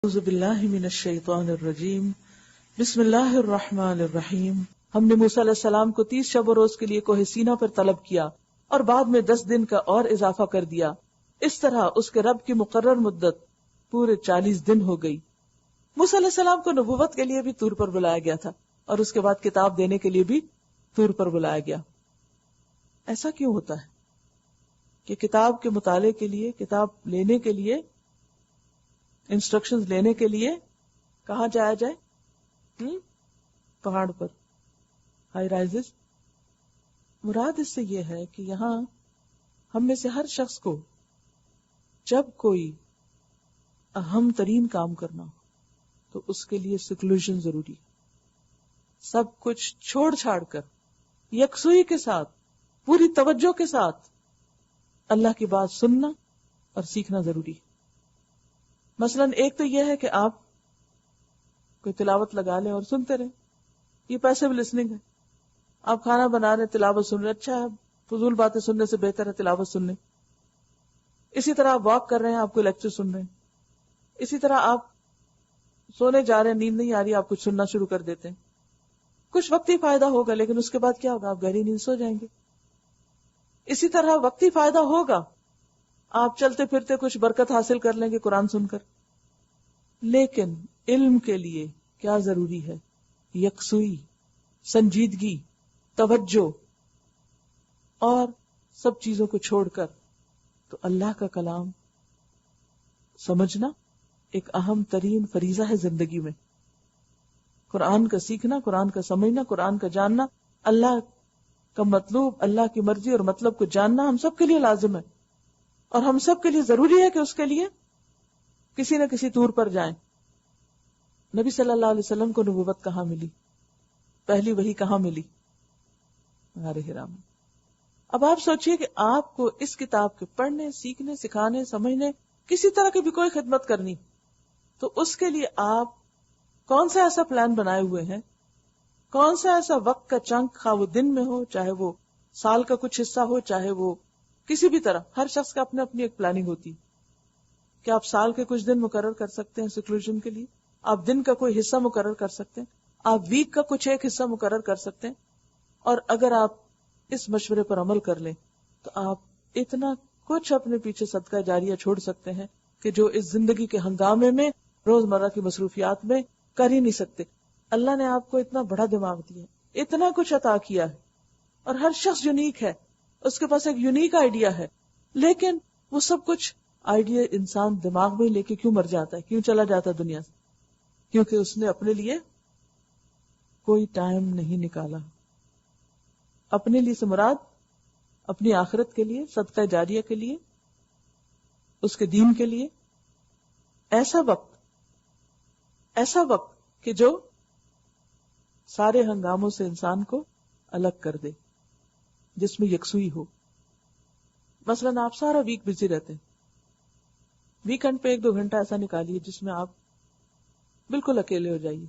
اعوذ باللہ من الشیطان الرجیم بسم اللہ الرحمن الرحیم۔ ہم نے موسیٰ علیہ السلام کو 30 شب و روز کے لیے کوہ سینا پر طلب کیا اور بعد میں 10 دن کا اور اضافہ کر دیا۔ اس طرح اس کے رب کی مقرر مدت پورے 40 دن ہو گئی۔ موسیٰ علیہ السلام کو نبوت کے لیے بھی طور پر بلایا گیا تھا اور اس کے بعد کتاب دینے کے لیے بھی طور پر بلایا گیا۔ ایسا کیوں ہوتا ہے کہ کتاب کے مطالعے کے لیے، کتاب لینے کے لیے، انسٹرکشنز لینے کے لیے کہاں جایا جائے؟ پہاڑ پر، ہائی رائزز۔ مراد اس سے یہ ہے کہ یہاں ہم میں سے ہر شخص کو جب کوئی اہم ترین کام کرنا ہو تو اس کے لیے سیکلوژن ضروری ہے۔ سب کچھ چھوڑ چھاڑ کر یکسوئی کے ساتھ، پوری توجہ کے ساتھ اللہ کی بات سننا اور سیکھنا ضروری ہے۔ مثلا ایک تو یہ ہے کہ آپ کوئی تلاوت لگا لیں اور سنتے رہیں، یہ پیسیو لسننگ ہے۔ آپ کھانا بنا رہے، تلاوت سن رہے، اچھا ہے، فضول باتیں سننے سے بہتر ہے تلاوت سننے۔ اسی طرح آپ واک کر رہے ہیں، آپ کو لیکچر سن رہے ہیں۔ اسی طرح آپ سونے جا رہے ہیں، نیند نہیں آ رہی، آپ کچھ سننا شروع کر دیتے ہیں۔ کچھ وقتی فائدہ ہوگا لیکن اس کے بعد کیا ہوگا؟ آپ گہری نیند سو جائیں گے۔ اسی طرح وقتی فائدہ ہوگا، آپ چلتے پھرتے کچھ برکت حاصل کر لیں گے قرآن سن کر۔ لیکن علم کے لیے کیا ضروری ہے؟ یکسوئی، سنجیدگی، توجہ، اور سب چیزوں کو چھوڑ کر تو اللہ کا کلام سمجھنا ایک اہم ترین فریضہ ہے زندگی میں۔ قرآن کا سیکھنا، قرآن کا سمجھنا، قرآن کا جاننا، اللہ کا مطلوب، اللہ کی مرضی اور مطلب کو جاننا ہم سب کے لیے لازم ہے، اور ہم سب کے لیے ضروری ہے کہ اس کے لیے کسی نہ کسی طور پر جائیں۔ نبی صلی اللہ علیہ وسلم کو نبوت کہاں ملی؟ پہلی وحی کہاں ملی؟ غار حرا میں۔ اب آپ سوچئے کہ آپ کو اس کتاب کے پڑھنے، سیکھنے، سکھانے، سمجھنے، کسی طرح کی بھی کوئی خدمت کرنی، تو اس کے لیے آپ کون سا ایسا پلان بنائے ہوئے ہیں؟ کون سا ایسا وقت کا چنک، خواہ وہ دن میں ہو، چاہے وہ سال کا کچھ حصہ ہو، چاہے وہ کسی بھی طرح، ہر شخص کا اپنی ایک پلاننگ ہوتی ہے کہ آپ سال کے کچھ دن مقرر کر سکتے ہیں سیکلوژن کے لیے، آپ دن کا کوئی حصہ مقرر کر سکتے ہیں، آپ ویک کا کچھ ایک حصہ مقرر کر سکتے ہیں، اور اگر آپ اس مشورے پر عمل کر لیں تو آپ اتنا کچھ اپنے پیچھے صدقہ جاریہ چھوڑ سکتے ہیں کہ جو اس زندگی کے ہنگامے میں، روزمرہ کی مصروفیات میں کر ہی نہیں سکتے۔ اللہ نے آپ کو اتنا بڑا دماغ دیا، اتنا کچھ عطا کیا ہے، اور ہر شخص یونیک ہے، اس کے پاس ایک یونیک آئیڈیا ہے، لیکن وہ سب کچھ آئیڈیا انسان دماغ میں لے کے کیوں مر جاتا ہے، کیوں چلا جاتا ہے دنیا سے؟ کیونکہ اس نے اپنے لیے کوئی ٹائم نہیں نکالا۔ اپنے لیے سے مراد اپنی آخرت کے لیے، صدقہ جاریہ کے لیے، اس کے دین کے لیے ایسا وقت کہ جو سارے ہنگاموں سے انسان کو الگ کر دے، جس میں یکسوئی ہو۔ مثلا آپ سارا ویک بزی رہتے ہیں، ویکنڈ پہ 1-2 گھنٹہ ایسا نکالیے جس میں آپ بالکل اکیلے ہو جائیے،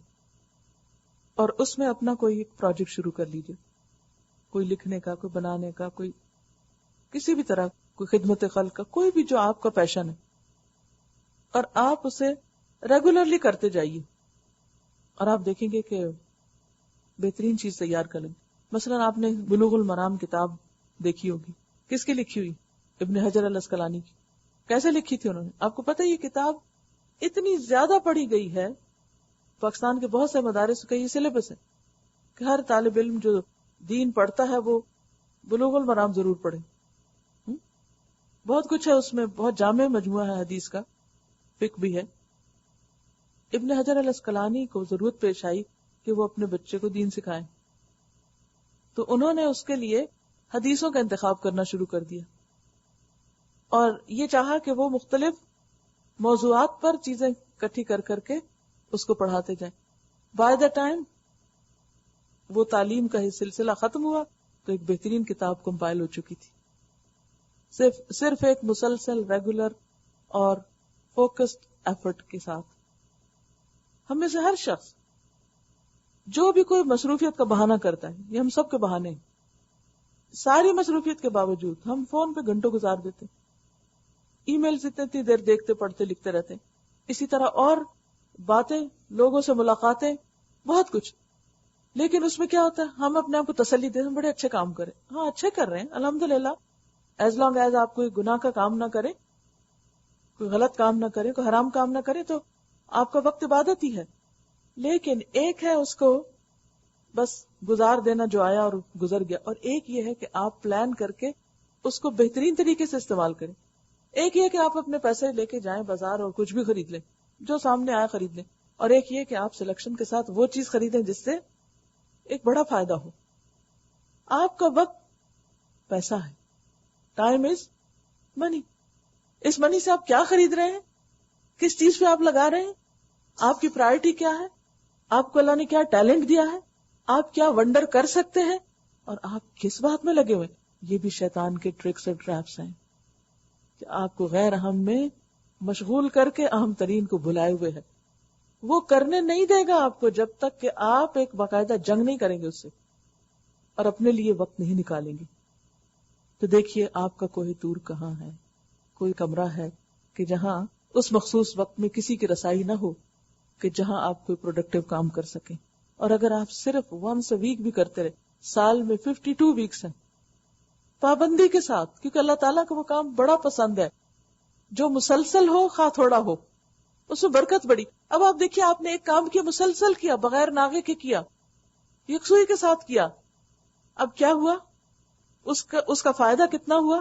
اور اس میں اپنا کوئی ایک پروجیکٹ شروع کر لیجیے، کوئی لکھنے کا، کوئی بنانے کا، کوئی کسی بھی طرح، کوئی خدمت خلق کا، کوئی بھی جو آپ کا پیشن ہے، اور آپ اسے ریگولرلی کرتے جائیے، اور آپ دیکھیں گے کہ بہترین چیز تیار کریں۔ مثلا آپ نے بلوغ المرام کتاب دیکھی ہوگی، کس کی لکھی ہوئی؟ ابن حجر العسقلانی کی۔ کیسے لکھی تھی انہوں نے؟ آپ کو پتہ ہے یہ کتاب اتنی زیادہ پڑھی گئی ہے، پاکستان کے بہت سے مدارس کا یہ سلیبس ہے کہ ہر طالب علم جو دین پڑھتا ہے وہ بلوغ المرام ضرور پڑھے۔ بہت کچھ ہے اس میں، بہت جامع مجموعہ ہے حدیث کا، فقہ بھی ہے۔ ابن حجر العسقلانی کو ضرورت پیش آئی کہ وہ اپنے بچے کو دین سکھائیں، تو انہوں نے اس کے لیے حدیثوں کا انتخاب کرنا شروع کر دیا، اور یہ چاہا کہ وہ مختلف موضوعات پر چیزیں اکٹھی کر کر کے اس کو پڑھاتے جائیں۔ بائی دا ٹائم وہ تعلیم کا ہی سلسلہ ختم ہوا تو ایک بہترین کتاب کمپائل ہو چکی تھی، صرف ایک مسلسل، ریگولر اور فوکسڈ ایفرٹ کے ساتھ۔ ہم میں سے ہر شخص جو بھی کوئی مصروفیت کا بہانہ کرتا ہے، یہ ہم سب کے بہانے ہیں، ساری مصروفیت کے باوجود ہم فون پہ گھنٹوں گزار دیتے، ای میلز اتنی دیر دیکھتے، پڑھتے، لکھتے رہتے۔ اسی طرح اور باتیں، لوگوں سے ملاقاتیں، بہت کچھ. لیکن اس میں کیا ہوتا ہے، ہم اپنے آپ کو تسلی دیتے ہیں بڑے اچھے کام کریں. ہاں اچھے کر رہے ہیں الحمدللہ، ایز لانگ ایز آپ کوئی گناہ کا کام نہ کریں، کوئی غلط کام نہ کریں، کوئی حرام کام نہ کریں، تو آپ کا وقت عبادت ہی ہے. لیکن ایک ہے اس کو بس گزار دینا جو آیا اور گزر گیا، اور ایک یہ ہے کہ آپ پلان کر کے اس کو بہترین طریقے سے استعمال کریں. ایک یہ کہ آپ اپنے پیسے لے کے جائیں بازار اور کچھ بھی خرید لیں، جو سامنے آیا خرید لیں، اور ایک یہ کہ آپ سلیکشن کے ساتھ وہ چیز خریدیں جس سے ایک بڑا فائدہ ہو. آپ کا وقت پیسہ ہے، ٹائم از منی. اس منی سے آپ کیا خرید رہے ہیں، کس چیز پہ آپ لگا رہے ہیں، آپ کی پرائرٹی کیا ہے، آپ کو اللہ نے کیا ٹیلنٹ دیا ہے، آپ کیا ونڈر کر سکتے ہیں، اور آپ کس بات میں لگے ہوئے. یہ بھی شیطان کے ٹرکس اور ٹریپس ہیں کہ آپ کو غیر اہم میں مشغول کر کے اہم ترین کو بھلائے ہوئے ہے. وہ کرنے نہیں دے گا آپ کو جب تک کہ آپ ایک باقاعدہ جنگ نہیں کریں گے اس سے اور اپنے لیے وقت نہیں نکالیں گے. تو دیکھیے آپ کا کوہ طور کہاں ہے، کوئی کمرہ ہے کہ جہاں اس مخصوص وقت میں کسی کی رسائی نہ ہو، کہ جہاں آپ کوئی پروڈکٹیو کام کر سکیں. اور اگر آپ صرف ونس اے ویک بھی کرتے رہے، سال میں 52 ویکس ہیں، پابندی کے ساتھ، کیونکہ اللہ تعالیٰ کو وہ کام بڑا پسند ہے جو مسلسل ہو، خواہ تھوڑا ہو، اس میں برکت بڑی. اب آپ دیکھیے، آپ نے ایک کام کیا، مسلسل کیا، بغیر ناغے کے کیا، یکسوئی کے ساتھ کیا. اب کیا ہوا، اس کا فائدہ کتنا ہوا؟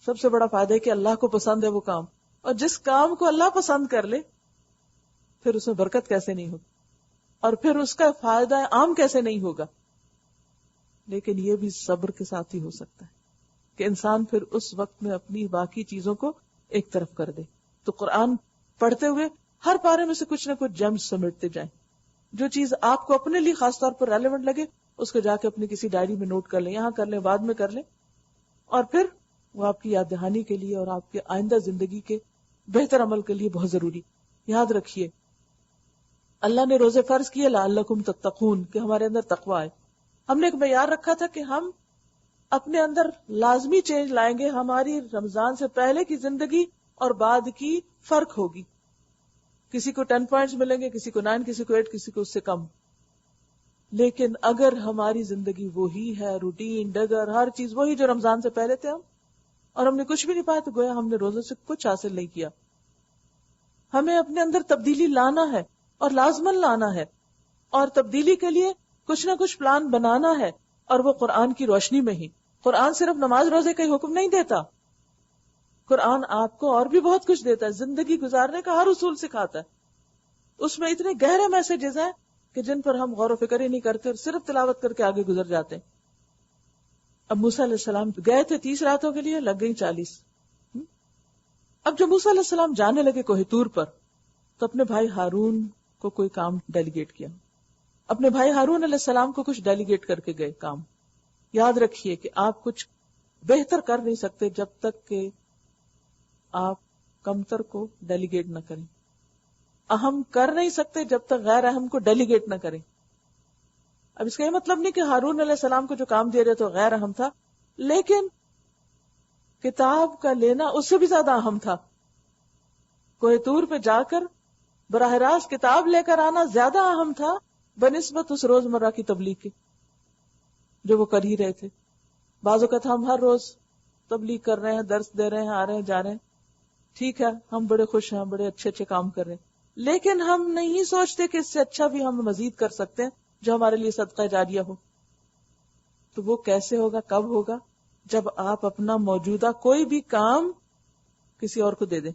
سب سے بڑا فائدہ ہے کہ اللہ کو پسند ہے وہ کام، اور جس کام کو اللہ پسند کر لے پھر اس میں برکت کیسے نہیں ہوگی، اور پھر اس کا فائدہ عام کیسے نہیں ہوگا. لیکن یہ بھی صبر کے ساتھ ہی ہو سکتا ہے کہ انسان پھر اس وقت میں اپنی باقی چیزوں کو ایک طرف کر دے. تو قرآن پڑھتے ہوئے ہر پارے میں سے کچھ نہ کچھ جیمز سمیٹتے جائیں. جو چیز آپ کو اپنے لیے خاص طور پر ریلیونٹ لگے اس کو جا کے اپنی کسی ڈائری میں نوٹ کر لیں، یہاں کر لیں، بعد میں کر لیں، اور پھر وہ آپ کی یاد دہانی کے لیے اور آپ کے آئندہ زندگی کے بہتر عمل کے لیے بہت ضروری. یاد رکھیے اللہ نے روزے فرض کیے لعلکم تتقون، کہ ہمارے اندر تقوی ہے. ہم نے ایک معیار رکھا تھا کہ ہم اپنے اندر لازمی چینج لائیں گے. ہماری رمضان سے پہلے کی زندگی اور بعد کی فرق ہوگی. کسی کو 10 پوائنٹس ملیں گے، کسی کو 9، کسی کو 8، کسی کو اس سے کم. لیکن اگر ہماری زندگی وہی ہے، روٹین، ڈگر، ہر چیز وہی جو رمضان سے پہلے تھے ہم، اور ہم نے کچھ بھی نہیں پایا، تو گویا ہم نے روزے سے کچھ حاصل نہیں کیا. ہمیں اپنے اندر تبدیلی لانا ہے اور لازمن لانا ہے، اور تبدیلی کے لیے کچھ نہ کچھ پلان بنانا ہے، اور وہ قرآن کی روشنی میں ہی. قرآن صرف نماز روزے کا ہی حکم نہیں دیتا، قرآن آپ کو اور بھی بہت کچھ دیتا ہے. زندگی گزارنے کا ہر اصول سکھاتا ہے. اس میں اتنے گہرے میسجز ہیں کہ جن پر ہم غور و فکر ہی نہیں کرتے اور صرف تلاوت کر کے آگے گزر جاتے ہیں. اب موسیٰ علیہ السلام گئے تھے 30 راتوں کے لیے، لگ گئی 40. اب جب موسیٰ علیہ السلام جانے لگے کوہ طور پر، تو اپنے بھائی ہارون کو کوئی کام ڈیلیگیٹ کیا. اپنے بھائی ہارون علیہ السلام کو کچھ ڈیلیگیٹ کر کے گئے کام. یاد رکھیے کہ آپ کچھ بہتر کر نہیں سکتے جب تک کہ آپ کمتر کو ڈیلیگیٹ نہ کریں. اہم کر نہیں سکتے جب تک غیر اہم کو ڈیلیگیٹ نہ کریں. اب اس کا یہ مطلب نہیں کہ ہارون علیہ السلام کو جو کام دیا رہے تو غیر اہم تھا، لیکن کتاب کا لینا اس سے بھی زیادہ اہم تھا. کوہ طور پہ جا کر براہ راست کتاب لے کر آنا زیادہ اہم تھا بنسبت اس روزمرہ کی تبلیغ کے جو وہ کر ہی رہے تھے. بعض اوقات ہم ہر روز تبلیغ کر رہے ہیں، درس دے رہے ہیں، آ رہے ہیں، جا رہے ہیں، ٹھیک ہے، ہم بڑے خوش ہیں، بڑے اچھے اچھے کام کر رہے ہیں، لیکن ہم نہیں سوچتے کہ اس سے اچھا بھی ہم مزید کر سکتے ہیں جو ہمارے لیے صدقہ جاریہ ہو. تو وہ کیسے ہوگا، کب ہوگا؟ جب آپ اپنا موجودہ کوئی بھی کام کسی اور کو دے دیں.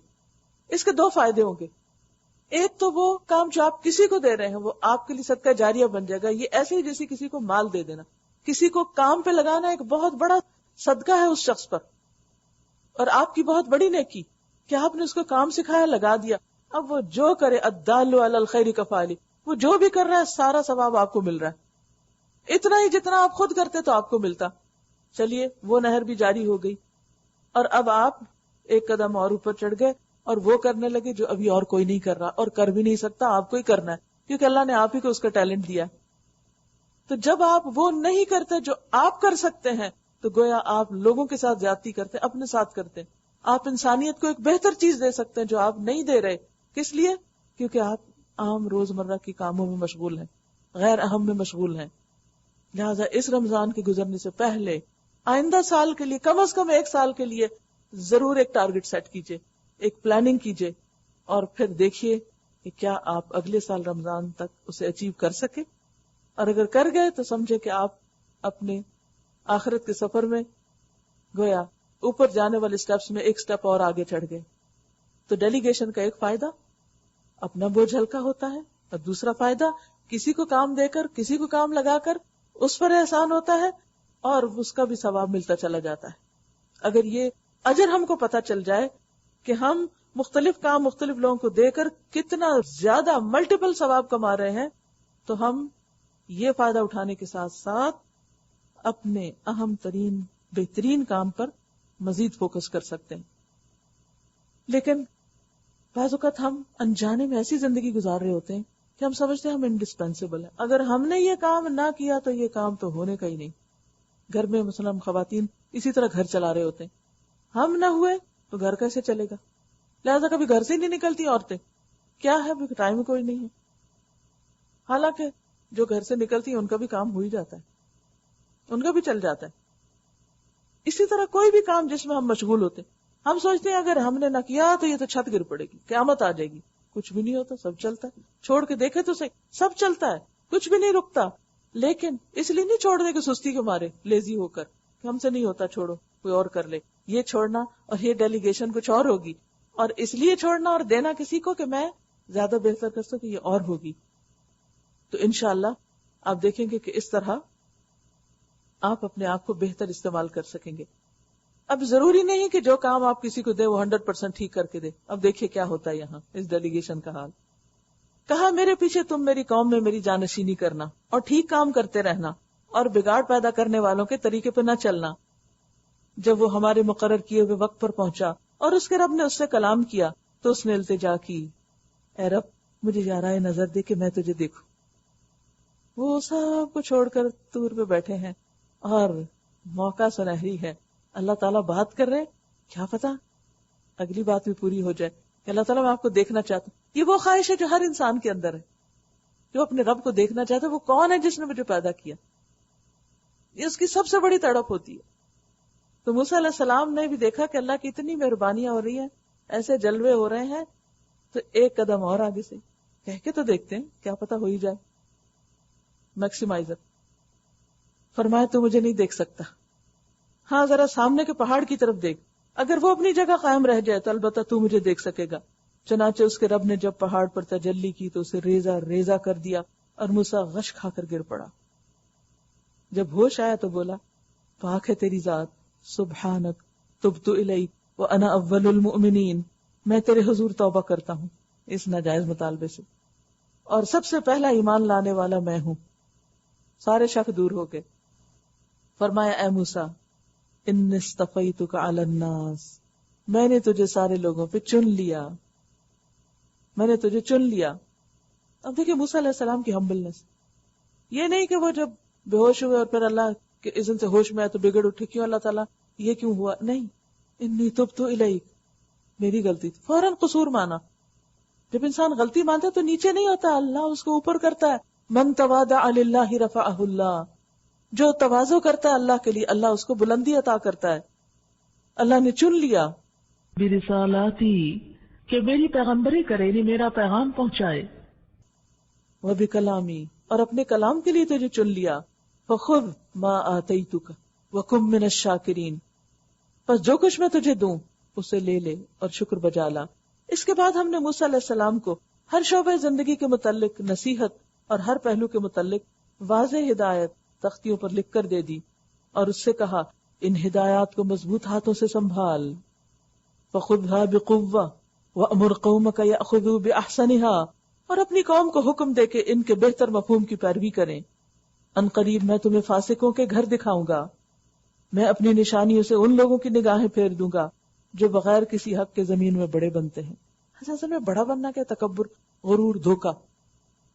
اس کے 2 فائدے ہوں گے. ایک تو وہ کام جو آپ کسی کو دے رہے ہیں وہ آپ کے لیے صدقہ جاریہ بن جائے گا. یہ ایسے ہی جیسے کسی کو مال دے دینا. کسی کو کام پہ لگانا ایک بہت بڑا صدقہ ہے اس شخص پر، اور آپ کی بہت بڑی نیکی کہ آپ نے اس کو کام سکھایا، لگا دیا. اب وہ جو کرے، الدال علی الخیر کفاعلی، وہ جو بھی کر رہا ہے سارا ثواب آپ کو مل رہا ہے، اتنا ہی جتنا آپ خود کرتے تو آپ کو ملتا. چلیے وہ نہر بھی جاری ہو گئی، اور اب آپ ایک قدم اور اوپر چڑھ گئے اور وہ کرنے لگے جو ابھی اور کوئی نہیں کر رہا اور کر بھی نہیں سکتا. آپ کو ہی کرنا ہے کیونکہ اللہ نے آپ ہی کو اس کا ٹیلنٹ دیا. تو جب آپ وہ نہیں کرتے جو آپ کر سکتے ہیں تو گویا آپ لوگوں کے ساتھ زیادتی کرتے، اپنے ساتھ کرتے. آپ انسانیت کو ایک بہتر چیز دے سکتے ہیں جو آپ نہیں دے رہے. کس لیے؟ کیونکہ آپ عام روزمرہ کے کاموں میں مشغول ہیں، غیر اہم میں مشغول ہیں. لہٰذا اس رمضان کے گزرنے سے پہلے آئندہ سال کے لیے کم از کم 1 سال کے لیے ضرور ایک ٹارگٹ سیٹ کیجئے، ایک پلاننگ کیجئے، اور پھر دیکھیے کہ کیا آپ اگلے سال رمضان تک اسے اچیو کر سکے. اور اگر کر گئے تو سمجھے کہ آپ اپنے آخرت کے سفر میں گویا اوپر جانے والے سٹیپس میں ایک سٹیپ اور آگے چڑھ گئے. تو ڈیلیگیشن کا ایک فائدہ اپنا بوجھ ہلکا ہوتا ہے، اور دوسرا فائدہ کسی کو کام دے کر، کسی کو کام لگا کر اس پر احسان ہوتا ہے اور اس کا بھی ثواب ملتا چلا جاتا ہے. اگر یہ اجر ہم کو پتہ چل جائے کہ ہم مختلف کام مختلف لوگوں کو دے کر کتنا زیادہ ملٹیپل ثواب کما رہے ہیں، تو ہم یہ فائدہ اٹھانے کے ساتھ ساتھ اپنے اہم ترین بہترین کام پر مزید فوکس کر سکتے ہیں. لیکن بعض اوقات ہم انجانے میں ایسی زندگی گزار رہے ہوتے ہیں کہ ہم سمجھتے ہیں ہم انڈسپینسیبل ہیں. اگر ہم نے یہ کام نہ کیا تو یہ کام تو ہونے کا ہی نہیں. گھر میں مثلا خواتین اسی طرح گھر چلا رہے ہوتے ہیں، ہم نہ ہوئے تو گھر کیسے چلے گا؟ لہذا کبھی گھر سے ہی نہیں نکلتی عورتیں. کیا ہے، ٹائم کوئی نہیں ہے. حالانکہ جو گھر سے نکلتی ہیں ان کا بھی کام ہو ہی جاتا ہے، ان کا بھی چل جاتا ہے. اسی طرح کوئی بھی کام جس میں ہم مشغول ہوتے ہیں، ہم سوچتے ہیں اگر ہم نے نہ کیا تو یہ تو چھت گر پڑے گی، قیامت آ جائے گی. کچھ بھی نہیں ہوتا، سب چلتا ہے. چھوڑ کے دیکھے تو صحیح، سب چلتا ہے، کچھ بھی نہیں رکتا. لیکن اس لیے نہیں چھوڑنے کی سستی کے مارے لیزی ہو کر کہ ہم سے نہیں ہوتا، چھوڑو کوئی اور کر لے. یہ چھوڑنا اور یہ ڈیلیگیشن کچھ اور ہوگی، اور اس لیے چھوڑنا اور دینا کسی کو کہ میں زیادہ بہتر کر سکوں، یہ اور ہوگی. تو انشاءاللہ آپ دیکھیں گے کہ اس طرح آپ اپنے آپ کو بہتر استعمال کر سکیں گے. اب ضروری نہیں کہ جو کام آپ کسی کو دے وہ 100% ٹھیک کر کے دے. اب دیکھیے کیا ہوتا ہے یہاں اس ڈیلیگیشن کا حال. کہا میرے پیچھے تم میری قوم میں میری جانشینی کرنا اور ٹھیک کام کرتے رہنا اور بگاڑ پیدا کرنے والوں کے طریقے پہ نہ چلنا. جب وہ ہمارے مقرر کیے ہوئے وقت پر پہنچا اور اس کے رب نے اس سے کلام کیا تو اس نے التجا کی، اے رب مجھے یارائے نظر دے کہ میں تجھے دیکھوں. وہ سب کو چھوڑ کر طور پہ بیٹھے ہیں اور موقع سنہری ہے. اللہ تعالیٰ بات کر رہے، کیا پتا اگلی بات بھی پوری ہو جائے کہ اللہ تعالیٰ میں آپ کو دیکھنا چاہتا ہوں. یہ وہ خواہش ہے جو ہر انسان کے اندر ہے، جو اپنے رب کو دیکھنا چاہتا ہے. وہ کون ہے جس نے مجھے پیدا کیا؟ یہ اس کی سب سے بڑی تڑپ ہوتی ہے. تو موسیٰ علیہ السلام نے بھی دیکھا کہ اللہ کی اتنی مہربانیاں ہو رہی ہیں، ایسے جلوے ہو رہے ہیں، تو ایک قدم اور آگے سے کہہ کے تو دیکھتے ہیں، کیا پتا ہو ہی جائے. میکسیمائزر فرمایا تو مجھے نہیں دیکھ سکتا، ہاں ذرا سامنے کے پہاڑ کی طرف دیکھ، اگر وہ اپنی جگہ قائم رہ جائے تو البتہ تو مجھے دیکھ سکے گا. چنانچہ اس کے رب نے جب پہاڑ پر تجلی کی تو اسے ریزہ ریزہ کر دیا اور موسیٰ غش کھا کر گر پڑا. جب ہوش آیا تو بولا پاک ہے تیری ذات، سبحانک تبت الیک وانا اول المؤمنین، میں تیرے حضور توبہ کرتا ہوں اس ناجائز مطالبے سے، اور سب سے پہلا ایمان لانے والا میں ہوں. سارے شک دور ہو گئے. فرمایا اے موسیٰ انی اصطفیتک علی الناس، میں نے تجھے سارے لوگوں پہ چن لیا، میں نے تجھے چن لیا. اب دیکھیں موسیٰ علیہ السلام کی ہمبلنس، یہ نہیں کہ وہ جب بے ہوش ہوئے اور پھر اللہ کے اذن سے ہوش میں آئے تو بگڑ اٹھے، کیوں اللہ تعالیٰ یہ کیوں ہوا؟ نہیں، انی تبت الیک، میری غلطی تھی. فوراً قصور مانا. جب انسان غلطی مانتا ہے تو نیچے نہیں ہوتا، اللہ اس کو اوپر کرتا ہے. من تواضع للہ رفعہ اللہ، جو تواضع کرتا ہے اللہ کے لیے اللہ اس کو بلندی عطا کرتا ہے. اللہ نے چن لیا برسالاتی کہ میری پیغمبری کرے، نہیں میرا پیغام پہنچائے، وبکلامی اور اپنے کلام کے لیے تجھے چن لیا. فخذ ما آتیتک وکن من الشاکرین، پس جو کچھ میں تجھے دوں اسے لے لے اور شکر بجا لا. اس کے بعد ہم نے موسیٰ علیہ السلام کو ہر شعبہ زندگی کے متعلق نصیحت اور ہر پہلو کے متعلق واضح ہدایت تختیوں پر لکھ کر دے دی اور اس سے کہا ان ہدایات کو مضبوط ہاتھوں سے سنبھال. فخذها بقوة وأمر قومك يأخذوا بأحسنها، اور اپنی قوم کو حکم دے کے ان کے بہتر مفہوم کی پیروی کریں. ان قریب میں تمہیں فاسقوں کے گھر دکھاؤں گا، میں اپنی نشانیوں سے ان لوگوں کی نگاہیں پھیر دوں گا جو بغیر کسی حق کے زمین میں بڑے بنتے ہیں. اصل میں بڑا بننا کیا؟ تکبر، غرور، دھوکا.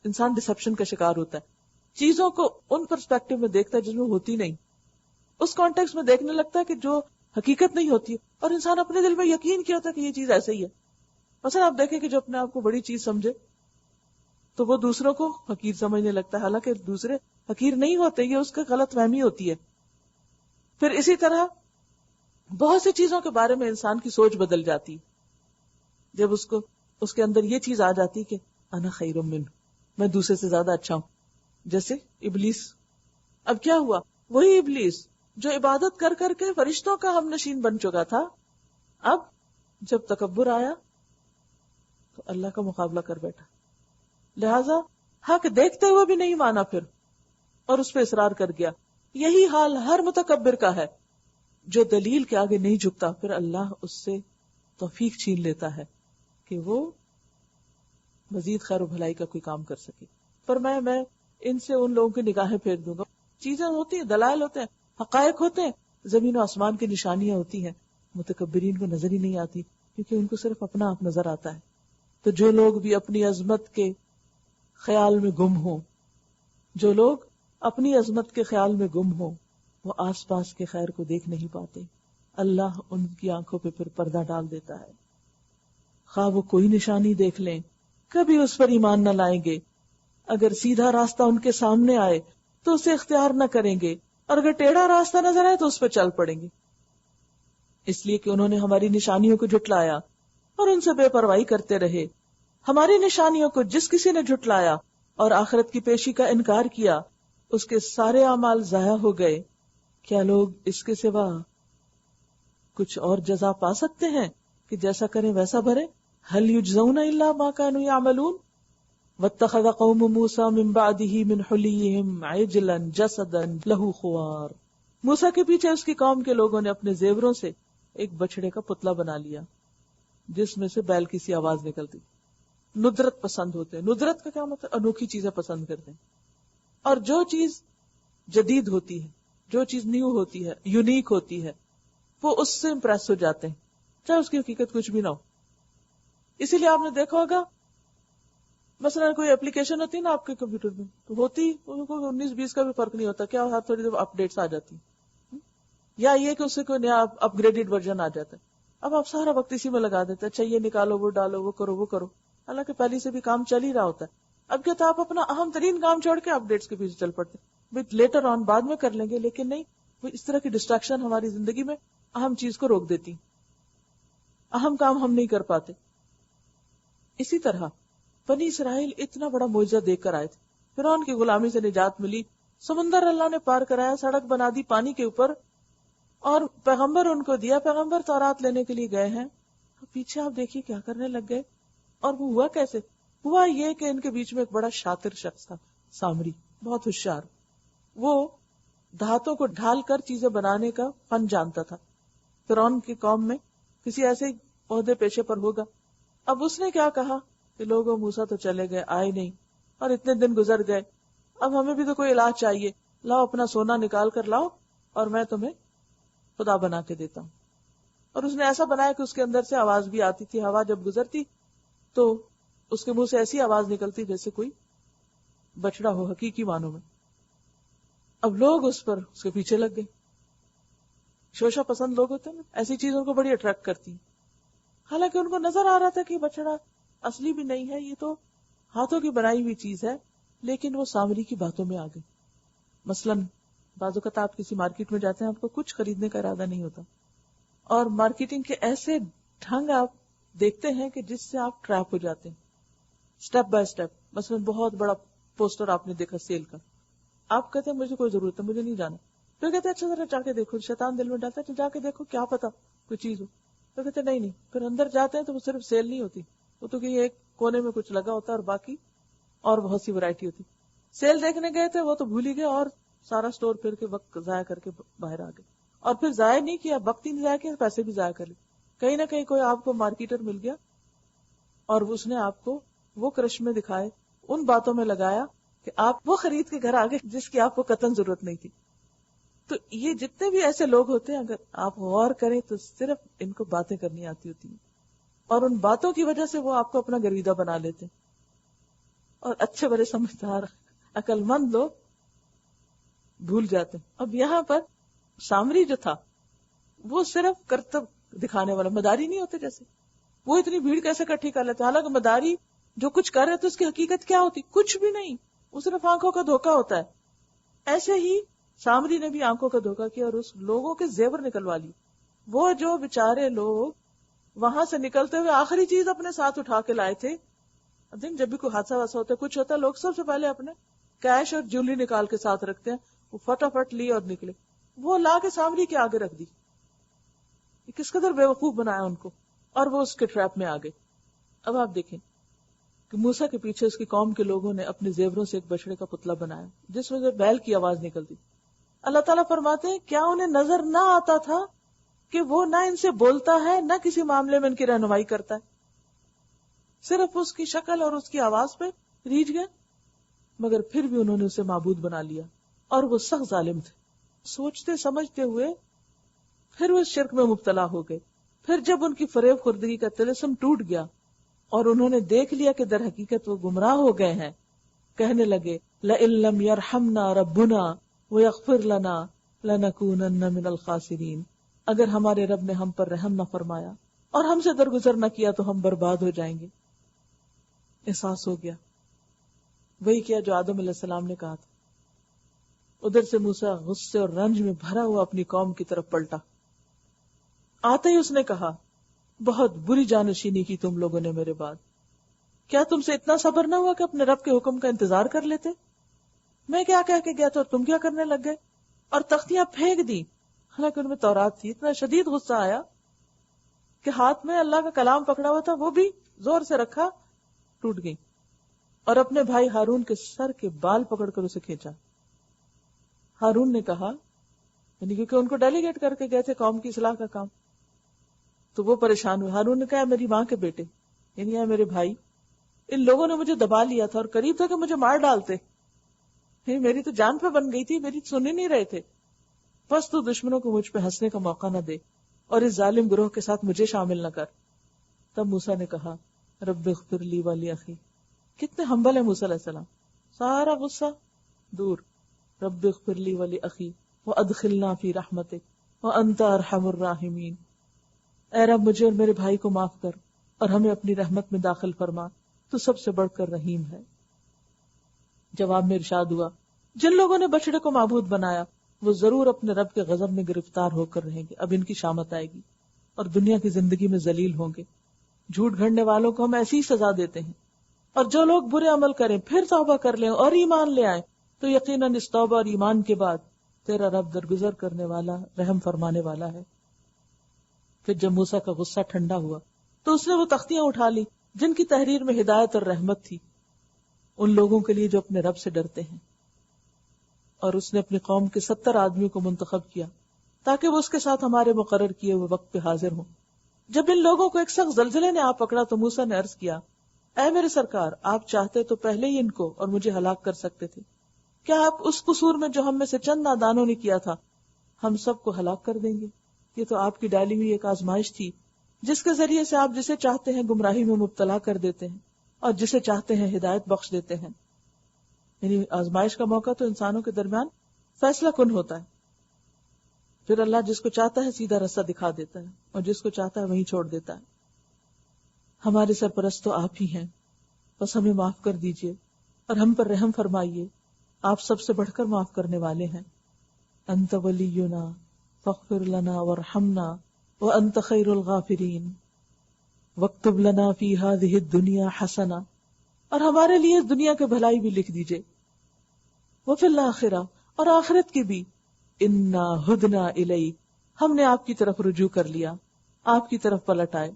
انسان ڈسپشن کا شکار ہوتا ہے، چیزوں کو ان پرسپیکٹو میں دیکھتا ہے جن میں ہوتی نہیں، اس کانٹیکس میں دیکھنے لگتا ہے کہ جو حقیقت نہیں ہوتی، اور انسان اپنے دل میں یقین کیا ہوتا ہے کہ یہ چیز ایسے ہی ہے. مثلا آپ دیکھیں کہ جو اپنے آپ کو بڑی چیز سمجھے تو وہ دوسروں کو حقیر سمجھنے لگتا ہے، حالانکہ دوسرے حقیر نہیں ہوتے، یہ اس کا غلط فہمی ہوتی ہے. پھر اسی طرح بہت سی چیزوں کے بارے میں انسان کی سوچ بدل جاتی جب اس کے اندر یہ چیز آ جاتی کہ انا خیر منہ، میں دوسرے سے زیادہ اچھا ہوں. جیسے ابلیس. اب کیا ہوا؟ وہی ابلیس جو عبادت کر کر کے فرشتوں کا ہم نشین بن چکا تھا، اب جب تکبر آیا تو اللہ کا مقابلہ کر بیٹھا. لہذا حق دیکھتے ہوئے بھی نہیں مانا پھر، اور اس پہ اصرار کر گیا. یہی حال ہر متکبر کا ہے جو دلیل کے آگے نہیں جھکتا، پھر اللہ اس سے توفیق چھین لیتا ہے کہ وہ مزید خیر و بھلائی کا کوئی کام کر سکے. پر میں ان سے ان لوگوں کی نگاہیں پھیر دوں گا. چیزیں ہوتی ہیں، دلائل ہوتے ہیں، حقائق ہوتے ہیں، زمین و آسمان کی نشانیاں ہوتی ہیں، متکبرین کو نظر ہی نہیں آتی کیونکہ ان کو صرف اپنا آپ نظر آتا ہے. تو جو لوگ بھی اپنی عظمت کے خیال میں گم ہوں، جو لوگ اپنی عظمت کے خیال میں گم ہوں، وہ آس پاس کے خیر کو دیکھ نہیں پاتے. اللہ ان کی آنکھوں پہ پھر پردہ ڈال دیتا ہے. خواہ وہ کوئی نشانی دیکھ لیں، کبھی اس پر ایمان نہ لائیں گے. اگر سیدھا راستہ ان کے سامنے آئے تو اسے اختیار نہ کریں گے، اور اگر ٹیڑھا راستہ نظر آئے تو اس پہ چل پڑیں گے. اس لیے کہ انہوں نے ہماری نشانیوں کو جھٹلایا اور ان سے بے پرواہی کرتے رہے. ہماری نشانیوں کو جس کسی نے جھٹلایا اور آخرت کی پیشی کا انکار کیا، اس کے سارے اعمال ضائع ہو گئے. کیا لوگ اس کے سوا کچھ اور جزا پا سکتے ہیں کہ جیسا کریں ویسا بھرے؟ هل يجزون الا ما كانوا يعملون واتخذ قوم موسى من بعده من حليهم عجلا جسدا له خوار. موسیٰ کے پیچھے اس کی قوم کے لوگوں نے اپنے زیوروں سے ایک بچڑے کا پتلا بنا لیا جس میں سے بیل کی سی آواز نکلتی. ندرت پسند ہوتے ہیں. ندرت کا کیا مطلب؟ انوکھی چیزیں پسند کرتے ہیں. اور جو چیز جدید ہوتی ہے، جو چیز نیو ہوتی ہے، یونیک ہوتی ہے، وہ اس سے امپریس ہو جاتے ہیں چاہے اس کی حقیقت کچھ بھی نہ ہو. اسی لیے آپ نے دیکھا ہوگا مثلا کوئی اپلیکیشن ہوتی ہے نا آپ کے کمپیوٹر میں، تو ہوتی 19-20 کا بھی فرق نہیں ہوتا، کیا تھوڑی دیر اپڈیٹس آ جاتی ہیں، یا یہ کہ اس سے کوئی نیا اپ گریڈڈ ورژن آ جاتا ہے. اب آپ سارا وقت اسی میں لگا دیتے ہیں، اچھا یہ نکالو، وہ ڈالو، وہ کرو، وہ کرو، حالانکہ پہلے سے بھی کام چل ہی رہا ہوتا ہے. اب کیا تھا، آپ اپنا اہم ترین کام چھوڑ کے اپڈیٹس کے پیچھے چل پڑتے ہیں، لیٹر آن بعد میں کر لیں گے. لیکن نہیں، وہ اس طرح کی ڈسٹریکشن ہماری زندگی میں اہم چیز کو روک دیتی، اہم کام ہم نہیں کر پاتے. اسی طرح بنی اسرائیل اتنا بڑا معجزہ دیکھ کر آئے تھے. فرعون کی غلامی سے نجات ملی، سمندر اللہ نے پار کرایا، سڑک بنا دی پانی کے اوپر، اور پیغمبر ان کو دیا. پیغمبر تورات لینے کے لیے گئے ہیں، پیچھے آپ دیکھیے کیا کرنے لگ گئے. اور وہ ہوا کیسے؟ ہوا یہ کہ ان کے بیچ میں ایک بڑا شاطر شخص تھا، سامری، بہت ہوشیار. وہ دھاتوں کو ڈھال کر چیزیں بنانے کا فن جانتا تھا. فرعون کی قوم میں کسی ایسے عہدے پیشے پر ہوگا. اب اس نے کیا کہا کہ لوگوں، موسیٰ تو چلے گئے، آئے نہیں، اور اتنے دن گزر گئے، اب ہمیں بھی تو کوئی علاج چاہیے، لاؤ اپنا سونا نکال کر لاؤ اور میں تمہیں خدا بنا کے دیتا ہوں. اور اس نے ایسا بنایا کہ اس کے اندر سے آواز بھی آتی تھی. ہوا جب گزرتی تو اس کے منہ سے ایسی آواز نکلتی جیسے کوئی بچڑا ہو، حقیقی معنوں میں. اب لوگ اس کے پیچھے لگ گئے. شوشہ پسند لوگ ہوتے ہیں نا، ایسی چیزوں کو بڑی اٹریکٹ کرتی ہیں. حالانکہ ان کو نظر آ رہا تھا کہ بچڑا اصلی بھی نہیں ہے، یہ تو ہاتھوں کی بنائی ہوئی چیز ہے، لیکن وہ سامری کی باتوں میں آ گئی. مثلاً بعض اوقات آپ کسی مارکیٹ میں جاتے ہیں، آپ کو کچھ خریدنے کا ارادہ نہیں ہوتا، اور مارکیٹنگ کے ایسے ڈھنگ آپ دیکھتے ہیں کہ جس سے آپ ٹریپ ہو جاتے ہیں سٹیپ بائی سٹیپ. مثلاً بہت بڑا پوسٹر آپ نے دیکھا سیل کا، آپ کہتے ہیں مجھے کوئی ضرورت ہے، مجھے نہیں جانا. پھر کہتے ہیں اچھا ذرا جا کے دیکھو. شیطان دل میں ڈالتا ہے تو جا کے دیکھو، کیا پتا کوئی چیز ہو. تو کہتے نہیں. پھر اندر جاتے ہیں تو وہ صرف سیل نہیں ہوتی، وہ تو کہ ایک کونے میں کچھ لگا ہوتا ہے اور باقی اور بہت سی ورائٹی ہوتی. سیل دیکھنے گئے تھے، وہ تو بھول ہی گئے اور سارا سٹور پھر کے وقت ضائع کر کے باہر آ گئے. اور پھر ضائع نہیں کیا، وقت ہی نہیں ضائع کیا، پیسے بھی ضائع کر لے. کہیں نہ کہیں کوئی آپ کو مارکیٹر مل گیا اور اس نے آپ کو وہ کرشمے دکھائے، ان باتوں میں لگایا کہ آپ وہ خرید کے گھر آگے جس کی آپ کو قطعاً ضرورت نہیں تھی. تو یہ جتنے بھی ایسے لوگ ہوتے ہیں، اگر آپ غور کریں تو صرف ان کو باتیں کرنی آتی ہوتی ہیں، اور ان باتوں کی وجہ سے وہ آپ کو اپنا گرویدہ بنا لیتے ہیں. اور اچھے بڑے سمجھدار عقل مند لوگ بھول جاتے ہیں. اب یہاں پر سامری جو تھا وہ صرف کرتب دکھانے والا، مداری نہیں ہوتے جیسے، وہ اتنی بھیڑ کیسے اکٹھی کر لیتے. حالانکہ مداری جو کچھ کر رہے تھے اس کی حقیقت کیا ہوتی؟ کچھ بھی نہیں، وہ صرف آنکھوں کا دھوکا ہوتا ہے. ایسے ہی سامری نے بھی آنکھوں کا دھوکا کیا اور اس لوگوں کے زیور نکلوا لی. وہ جو بیچارے لوگ وہاں سے نکلتے ہوئے آخری چیز اپنے ساتھ اٹھا کے لائے تھے، جب بھی کوئی حادثہ واسا ہوتا ہے، کچھ ہوتا ہے، لوگ سب سے پہلے اپنے کیش اور جویلری نکال کے ساتھ رکھتے ہیں. وہ فٹافٹ لی اور نکلے، وہ لا کے سامری کے آگے رکھ دی. کس قدر بیوقوف بنایا ان کو، اور وہ اس کے ٹریپ میں آ گئے. اب آپ دیکھیں کہ موسیٰ کے پیچھے اس کی قوم کے لوگوں نے اپنے زیوروں سے ایک بچڑے کا پتلا بنایا جس میں سے بیل کی آواز نکلتی. اللہ تعالیٰ فرماتے ہیں کیا انہیں نظر نہ آتا تھا کہ وہ نہ ان سے بولتا ہے نہ کسی معاملے میں ان کی رہنمائی کرتا ہے، صرف اس کی شکل اور اس کی آواز پہ ریجھ گئے. مگر پھر بھی انہوں نے اسے معبود بنا لیا اور وہ سخت ظالم تھے. سوچتے سمجھتے ہوئے پھر وہ اس شرک میں مبتلا ہو گئے. پھر جب ان کی فریب خوردگی کا طلسم ٹوٹ گیا اور انہوں نے دیکھ لیا کہ در حقیقت وہ گمراہ ہو گئے ہیں، کہنے لگے لَإِن لَّمْ يَرْحَمْنَا رَبُّنَا وَيَغْفِرْ لَنَا لَنَكُونَنَّ مِنَ الْخَاسِرِينَ. اگر ہمارے رب نے ہم پر رحم نہ فرمایا اور ہم سے درگزر نہ کیا تو ہم برباد ہو جائیں گے. احساس ہو گیا، وہی کیا جو آدم علیہ السلام نے کہا تھا. ادھر سے موسیٰ غصے اور رنج میں بھرا ہوا اپنی قوم کی طرف پلٹا. آتے ہی اس نے کہا بہت بری جانشینی کی تم لوگوں نے میرے بعد. کیا تم سے اتنا صبر نہ ہوا کہ اپنے رب کے حکم کا انتظار کر لیتے؟ میں کیا کہہ کے گیا تھا اور تم کیا کرنے لگ گئے؟ اور تختیاں پھینک دی، حالانکہ ان میں تورات تھی. اتنا شدید غصہ آیا کہ ہاتھ میں اللہ کا کلام پکڑا ہوا تھا وہ بھی زور سے رکھا، ٹوٹ گئی. اور اپنے بھائی ہارون کے سر کے بال پکڑ کر اسے کھینچا. ہارون نے کہا، یعنی کیونکہ ان کو ڈیلیگیٹ کر کے گئے تھے قوم کی اصلاح کا کام، تو وہ پریشان ہوئے. ہارون نے کہا میری ماں کے بیٹے، یعنی اے میرے بھائی، ان لوگوں نے مجھے دبا لیا تھا اور قریب تھا کہ مجھے مار ڈالتے. میری تو جان پہ بن گئی تھی، میری سن ہی نہیں رہے تھے. بس تو دشمنوں کو مجھ پہ ہنسنے کا موقع نہ دے اور اس ظالم گروہ کے ساتھ مجھے شامل نہ کر. تب موسیٰ نے کہا رب اغفر لی ولی اخی. کتنے ہمبل ہے موسیٰ علیہ السلام، سارا غصہ دور. رب اغفر لی ولی اخی وادخلنا فی رحمتک وانت ارحم الراحمین. اے رب مجھے اور میرے بھائی کو معاف کر اور ہمیں اپنی رحمت میں داخل فرما، تو سب سے بڑھ کر رحیم ہے. جواب میں ارشاد ہوا جن لوگوں نے بچڑے کو معبود بنایا وہ ضرور اپنے رب کے غضب میں گرفتار ہو کر رہیں گے. اب ان کی شامت آئے گی اور دنیا کی زندگی میں ذلیل ہوں گے. جھوٹ گھڑنے والوں کو ہم ایسی ہی سزا دیتے ہیں، اور جو لوگ برے عمل کریں پھر توبہ کر لیں اور ایمان لے آئیں تو یقیناً اس توبہ اور ایمان کے بعد تیرا رب درگزر کرنے والا، رحم فرمانے والا ہے. پھر جب موسیٰ کا غصہ ٹھنڈا ہوا تو اس نے وہ تختیاں اٹھا لی جن کی تحریر میں ہدایت اور رحمت تھی ان لوگوں کے لیے جو اپنے رب سے ڈرتے ہیں، اور اس نے اپنی قوم کے 70 آدمیوں کو منتخب کیا تاکہ وہ اس کے ساتھ ہمارے مقرر کیے ہوئے وقت پہ حاضر ہوں. جب ان لوگوں کو ایک سخت زلزلے نے آ پکڑا تو موسیٰ نے عرض کیا اے میرے سرکار، آپ چاہتے تو پہلے ہی ان کو اور مجھے ہلاک کر سکتے تھے. کیا آپ اس قصور میں جو ہم میں سے چند نادانوں نے کیا تھا ہم سب کو ہلاک کر دیں گے؟ یہ تو آپ کی ڈالی ہوئی ایک آزمائش تھی جس کے ذریعے سے آپ جسے چاہتے ہیں گمراہی میں مبتلا کر دیتے ہیں اور جسے چاہتے ہیں ہدایت بخش دیتے ہیں. یعنی آزمائش کا موقع تو انسانوں کے درمیان فیصلہ کن ہوتا ہے. پھر اللہ جس کو چاہتا ہے سیدھا رستہ دکھا دیتا ہے اور جس کو چاہتا ہے وہیں چھوڑ دیتا ہے. ہمارے سرپرست تو آپ ہی ہیں، بس ہمیں معاف کر دیجئے اور ہم پر رحم فرمائیے، آپ سب سے بڑھ کر معاف کرنے والے ہیں. انت ولینا فاغفر لنا وارحمنا وانت خیر الغافرین واکتب لنا فی ہذہ الدنیا حسنہ. اور ہمارے لیے اس دنیا کے بھلائی بھی لکھ دیجئے، وفی الآخرہ، اور آخرت کی بھی. انا ہدنا الیک، ہم نے آپ کی طرف رجوع کر لیا، آپ کی طرف پلٹ آئے.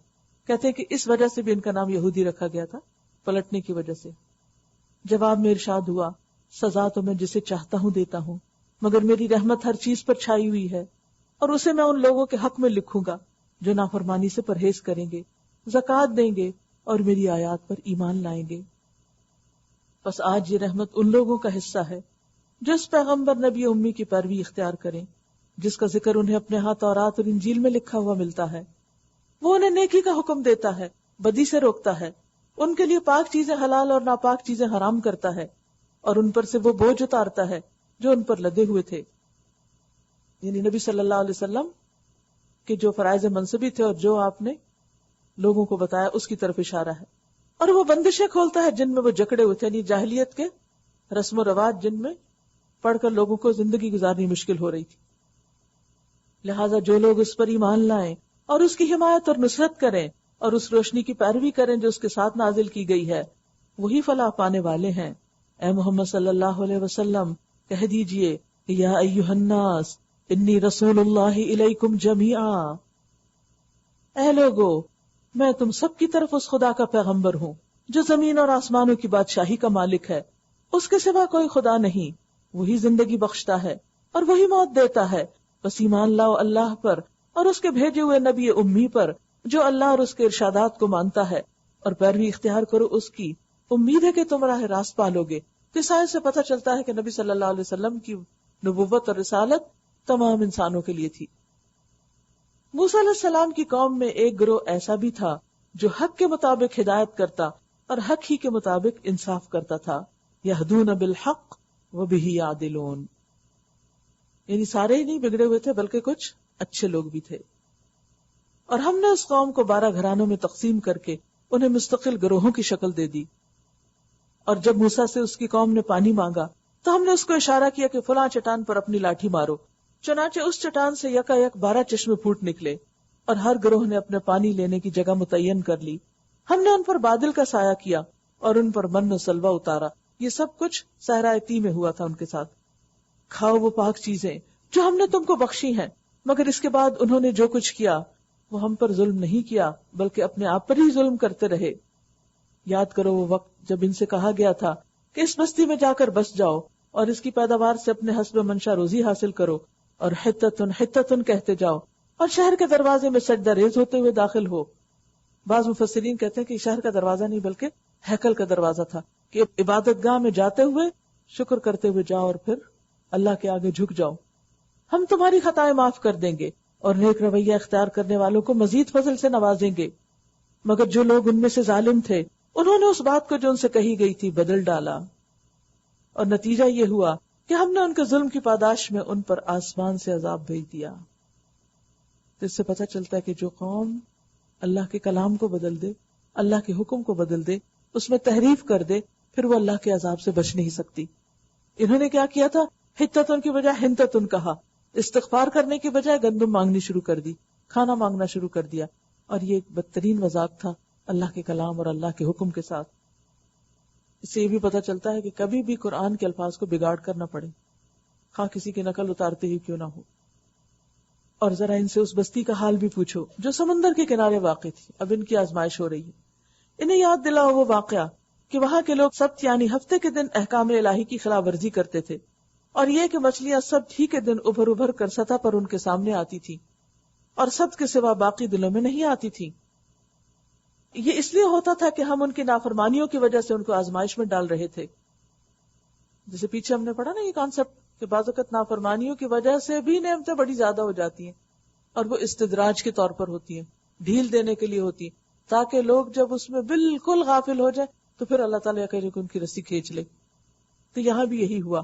کہتے ہیں کہ اس وجہ سے بھی ان کا نام یہودی رکھا گیا تھا، پلٹنے کی وجہ سے. جواب میں ارشاد ہوا سزا تو میں جسے چاہتا ہوں دیتا ہوں، مگر میری رحمت ہر چیز پر چھائی ہوئی ہے اور اسے میں ان لوگوں کے حق میں لکھوں گا جو نافرمانی سے پرہیز کریں گے، زکوٰۃ دیں گے اور میری آیات پر ایمان لائیں گے. بس آج یہ رحمت ان لوگوں کا حصہ ہے جو اس پیغمبر نبی امی کی پیروی اختیار کریں جس کا ذکر انہیں اپنے ہاں تورات اور انجیل میں لکھا ہوا ملتا ہے. وہ انہیں نیکی کا حکم دیتا ہے، بدی سے روکتا ہے، ان کے لیے پاک چیزیں حلال اور ناپاک چیزیں حرام کرتا ہے، اور ان پر سے وہ بوجھ اتارتا ہے جو ان پر لدے ہوئے تھے. یعنی نبی صلی اللہ علیہ وسلم کے جو فرائض منصبی تھے اور جو آپ نے لوگوں کو بتایا اس کی طرف اشارہ ہے. اور وہ بندشیں کھولتا ہے جن میں وہ جکڑے ہوئے تھے، یعنی جاہلیت کے رسم و رواج جن میں پڑھ کر لوگوں کو زندگی گزارنی مشکل ہو رہی تھی. لہٰذا جو لوگ اس پر ایمان لائیں اور اس کی حمایت اور نصرت کریں اور اس روشنی کی پیروی کریں جو اس کے ساتھ نازل کی گئی ہے، وہی فلاح پانے والے ہیں. اے محمد صلی اللہ علیہ وسلم کہہ دیجئے یا ایھا الناس انی رسول اللہ الیکم جمیعا، اے لوگو میں تم سب کی طرف اس خدا کا پیغمبر ہوں جو زمین اور آسمانوں کی بادشاہی کا مالک ہے. اس کے سوا کوئی خدا نہیں، وہی زندگی بخشتا ہے اور وہی موت دیتا ہے. بس ایمان لاؤ اللہ پر اور اس کے بھیجے ہوئے نبی امی پر جو اللہ اور اس کے ارشادات کو مانتا ہے، اور پیروی اختیار کرو اس کی. امید ہے کہ تم راہ راست پالو گے. اس آیت سے پتہ چلتا ہے کہ نبی صلی اللہ علیہ وسلم کی نبوت اور رسالت تمام انسانوں کے لیے تھی. موسیٰ علیہ السلام کی قوم میں ایک گروہ ایسا بھی تھا جو حق کے مطابق ہدایت کرتا اور حق ہی کے مطابق انصاف کرتا تھا. یہدون بالحق وبہ یعدلون، یعنی سارے ہی نہیں بگڑے ہوئے تھے بلکہ کچھ اچھے لوگ بھی تھے. اور ہم نے اس قوم کو 12 گھرانوں میں تقسیم کر کے انہیں مستقل گروہوں کی شکل دے دی. اور جب موسیٰ سے اس کی قوم نے پانی مانگا تو ہم نے اس کو اشارہ کیا کہ فلاں چٹان پر اپنی لاٹھی مارو. چنانچہ اس چٹان سے یکا یک 12 چشمے پھوٹ نکلے اور ہر گروہ نے اپنے پانی لینے کی جگہ متعین کر لی. ہم نے ان پر بادل کا سایہ کیا اور ان پر من و سلوہ اتارا. یہ سب کچھ صحرائے طی میں ہوا تھا ان کے ساتھ. کھاؤ وہ پاک چیزیں جو ہم نے تم کو بخشی ہیں، مگر اس کے بعد انہوں نے جو کچھ کیا وہ ہم پر ظلم نہیں کیا بلکہ اپنے آپ پر ہی ظلم کرتے رہے. یاد کرو وہ وقت جب ان سے کہا گیا تھا کہ اس بستی میں جا کر بس جاؤ اور اس کی پیداوار سے اپنے حسب منشا روزی حاصل کرو اور حتتن حتتن کہتے جاؤ اور شہر کے دروازے میں سجدہ ریز ہوتے ہوئے داخل ہو. بعض مفسرین کہتے ہیں کہ شہر کا دروازہ نہیں بلکہ ہیکل کا دروازہ تھا کہ عبادت گاہ میں جاتے ہوئے شکر کرتے ہوئے جاؤ اور پھر اللہ کے آگے جھک جاؤ. ہم تمہاری خطائیں معاف کر دیں گے اور نیک رویہ اختیار کرنے والوں کو مزید فضل سے نوازیں گے. مگر جو لوگ ان میں سے ظالم تھے انہوں نے اس بات کو جو ان سے کہی گئی تھی بدل ڈالا، اور نتیجہ یہ ہوا کہ ہم نے ان کے ظلم کی پاداش میں ان پر آسمان سے عذاب بھیج دیا. اس سے پتہ چلتا ہے کہ جو قوم اللہ کے کلام کو بدل دے، اللہ کے حکم کو بدل دے، اس میں تحریف کر دے، پھر وہ اللہ کے عذاب سے بچ نہیں سکتی. انہوں نے کیا کیا تھا؟ حتتن کی بجائے ہنتتن کہا. استغفار کرنے کی بجائے گندم مانگنی شروع کر دی، کھانا مانگنا شروع کر دیا. اور یہ ایک بدترین مذاق تھا اللہ کے کلام اور اللہ کے حکم کے ساتھ. اس سے یہ بھی پتہ چلتا ہے کہ کبھی بھی قرآن کے الفاظ کو بگاڑ کر نہ پڑے، خواہ کسی کی نقل اتارتے ہی کیوں نہ ہو. اور ذرا ان سے اس بستی کا حال بھی پوچھو جو سمندر کے کنارے واقع تھی. اب ان کی آزمائش ہو رہی ہے. انہیں یاد دلاؤ وہ واقعہ کہ وہاں کے لوگ سبت یعنی ہفتے کے دن احکام الہی کی خلاف ورزی کرتے تھے، اور یہ کہ مچھلیاں سبت ہی کے دن ابھر ابھر کر سطح پر ان کے سامنے آتی تھی اور سبت کے سوا باقی دنوں میں نہیں آتی تھی. یہ اس لیے ہوتا تھا کہ ہم ان کی نافرمانیوں کی وجہ سے ان کو آزمائش میں ڈال رہے تھے. جیسے پیچھے ہم نے پڑھا نا یہ کانسیپٹ کہ بعض اوقات نافرمانیوں کی وجہ سے بھی نعمتیں بڑی زیادہ ہو جاتی ہیں اور وہ استدراج کے طور پر ہوتی ہیں، ڈھیل دینے کے لیے ہوتی ہیں، تاکہ لوگ جب اس میں بالکل غافل ہو جائیں تو پھر اللہ تعالیٰ کہ ان کی رسی کھینچ لے. تو یہاں بھی یہی ہوا.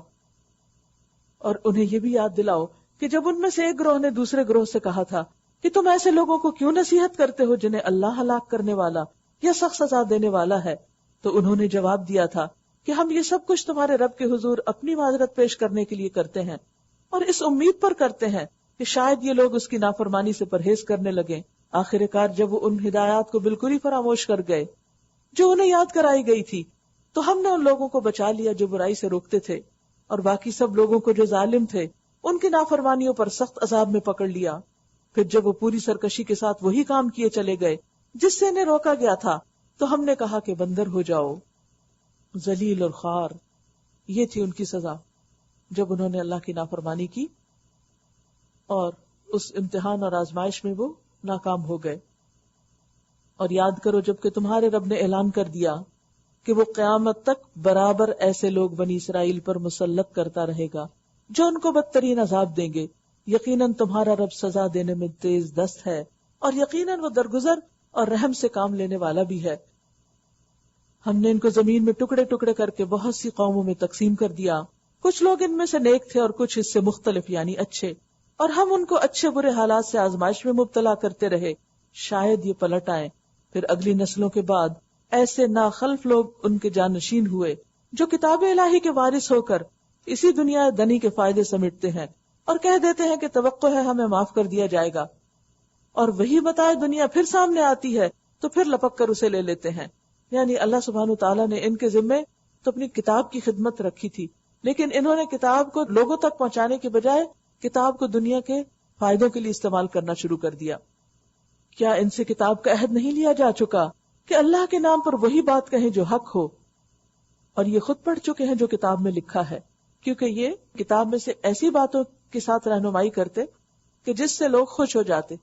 اور انہیں یہ بھی یاد دلاؤ کہ جب ان میں سے ایک گروہ نے دوسرے گروہ سے کہا تھا کہ تم ایسے لوگوں کو کیوں نصیحت کرتے ہو جنہیں اللہ ہلاک کرنے والا یا سخت سزا دینے والا ہے، تو انہوں نے جواب دیا تھا کہ ہم یہ سب کچھ تمہارے رب کے حضور اپنی معذرت پیش کرنے کے لیے کرتے ہیں اور اس امید پر کرتے ہیں کہ شاید یہ لوگ اس کی نافرمانی سے پرہیز کرنے لگیں. آخر کار جب وہ ان ہدایات کو بالکل ہی فراموش کر گئے جو انہیں یاد کرائی گئی تھی تو ہم نے ان لوگوں کو بچا لیا جو برائی سے روکتے تھے، اور باقی سب لوگوں کو جو ظالم تھے ان کی نافرمانیوں پر سخت عذاب میں پکڑ لیا. پھر جب وہ پوری سرکشی کے ساتھ وہی کام کیے چلے گئے جس سے انہیں روکا گیا تھا تو ہم نے کہا کہ بندر ہو جاؤ، ذلیل اور خوار. یہ تھی ان کی سزا جب انہوں نے اللہ کی نافرمانی کی اور اس امتحان اور آزمائش میں وہ ناکام ہو گئے. اور یاد کرو جب کہ تمہارے رب نے اعلان کر دیا کہ وہ قیامت تک برابر ایسے لوگ بنی اسرائیل پر مسلط کرتا رہے گا جو ان کو بدترین عذاب دیں گے. یقیناً تمہارا رب سزا دینے میں تیز دست ہے اور یقیناً وہ درگزر اور رحم سے کام لینے والا بھی ہے. ہم نے ان کو زمین میں ٹکڑے ٹکڑے کر کے بہت سی قوموں میں تقسیم کر دیا. کچھ لوگ ان میں سے نیک تھے اور کچھ اس سے مختلف یعنی اچھے، اور ہم ان کو اچھے برے حالات سے آزمائش میں مبتلا کرتے رہے، شاید یہ پلٹ آئیں. پھر اگلی نسلوں کے بعد ایسے ناخلف لوگ ان کے جانشین ہوئے جو کتاب الہی کے وارث ہو کر اسی دنیا دنی کے فائدے سمیٹتے ہیں اور کہہ دیتے ہیں کہ توقع ہے ہمیں معاف کر دیا جائے گا، اور وہی بتائے دنیا پھر سامنے آتی ہے تو پھر لپک کر اسے لے لیتے ہیں۔ یعنی اللہ سبحانہ تعالیٰ نے ان کے ذمے تو اپنی کتاب کی خدمت رکھی تھی، لیکن انہوں نے کتاب کو لوگوں تک پہنچانے کے بجائے کتاب کو دنیا کے فائدوں کے لیے استعمال کرنا شروع کر دیا۔ کیا ان سے کتاب کا عہد نہیں لیا جا چکا کہ اللہ کے نام پر وہی بات کہیں جو حق ہو؟ اور یہ خود پڑھ چکے ہیں جو کتاب میں لکھا ہے، کیونکہ یہ کتاب میں سے ایسی باتوں کے ساتھ رہنمائی کرتے کہ جس سے لوگ خوش ہو جاتے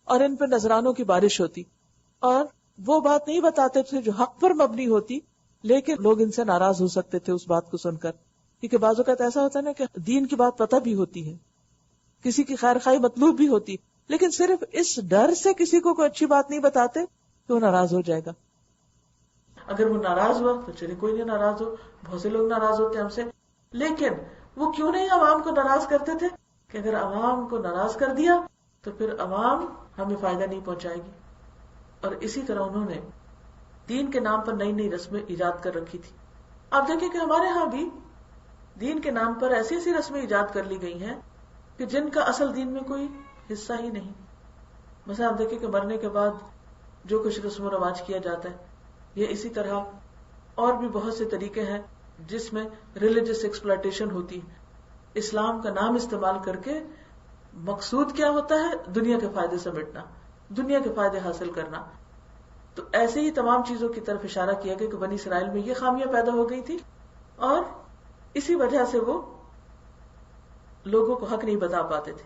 اور ان پہ نذرانوں کی بارش ہوتی، اور وہ بات نہیں بتاتے تھے جو حق پر مبنی ہوتی، لیکن لوگ ان سے ناراض ہو سکتے تھے اس بات کو سن کر، کیونکہ بعض اوقات ایسا ہوتا ہے نا کہ دین کی بات پتہ بھی ہوتی ہے، کسی کی خیر خواہی مطلوب بھی ہوتی، لیکن صرف اس ڈر سے کسی کو کوئی اچھی بات نہیں بتاتے کہ وہ ناراض ہو جائے گا۔ اگر وہ ناراض ہوا تو چلے کوئی نہیں، ناراض ہو، بہت سے لوگ ناراض ہوتے ہیں ہم سے، لیکن وہ کیوں نہیں عوام کو ناراض کرتے تھے کہ اگر عوام کو ناراض کر دیا تو پھر عوام ہمیں فائدہ نہیں پہنچائے گی۔ اور اسی طرح انہوں نے دین کے نام پر نئی نئی رسمیں ایجاد کر رکھی تھی۔ آپ دیکھیں کہ ہمارے ہاں بھی دین کے نام پر ایسی ایسی رسمیں ایجاد کر لی گئی ہیں کہ جن کا اصل دین میں کوئی حصہ ہی نہیں۔ مثلا آپ دیکھیں کہ مرنے کے بعد جو کچھ رسم و رواج کیا جاتا ہے، یہ اسی طرح اور بھی بہت سے طریقے ہیں جس میں ریلیجس ایکسپلائٹیشن ہوتی ہے۔ اسلام کا نام استعمال کر کے مقصود کیا ہوتا ہے؟ دنیا کے فائدے سمیٹنا، دنیا کے فائدے حاصل کرنا۔ تو ایسے ہی تمام چیزوں کی طرف اشارہ کیا گیا کہ بنی اسرائیل میں یہ خامیاں پیدا ہو گئی تھی، اور اسی وجہ سے وہ لوگوں کو حق نہیں بتا پاتے تھے،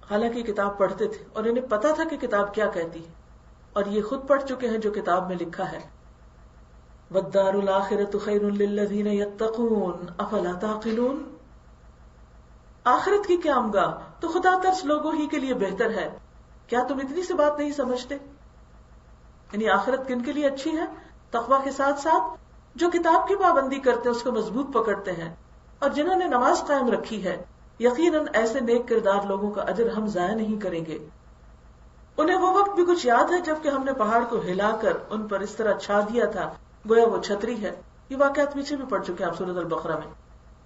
حالانکہ کتاب پڑھتے تھے اور انہیں پتا تھا کہ کتاب کیا کہتی ہے، اور یہ خود پڑھ چکے ہیں جو کتاب میں لکھا ہے۔ وَالدَّارُ الْآخِرَةُ خَيْرٌ لِلَّذِينَ يَتَّقُونَ أَفَلَا تَعْقِلُونَ، آخرت کی قیامگاہ تو خدا ترس لوگوں ہی کے لیے بہتر ہے، کیا تم اتنی سی بات نہیں سمجھتے؟ یعنی آخرت کن کے لیے اچھی ہے؟ تقوی کے ساتھ ساتھ جو کتاب کی پابندی کرتے ہیں، اس کو مضبوط پکڑتے ہیں، اور جنہوں نے نماز قائم رکھی ہے، یقیناً ایسے نیک کردار لوگوں کا اجر ہم ضائع نہیں کریں گے۔ انہیں وہ وقت بھی کچھ یاد ہے جب کہ ہم نے پہاڑ کو ہلا کر ان پر اس طرح چھا دیا تھا گویا وہ چھتری ہے۔ یہ واقعات پیچھے بھی پڑ چکے ہیں آپ سورۃ البقرہ میں۔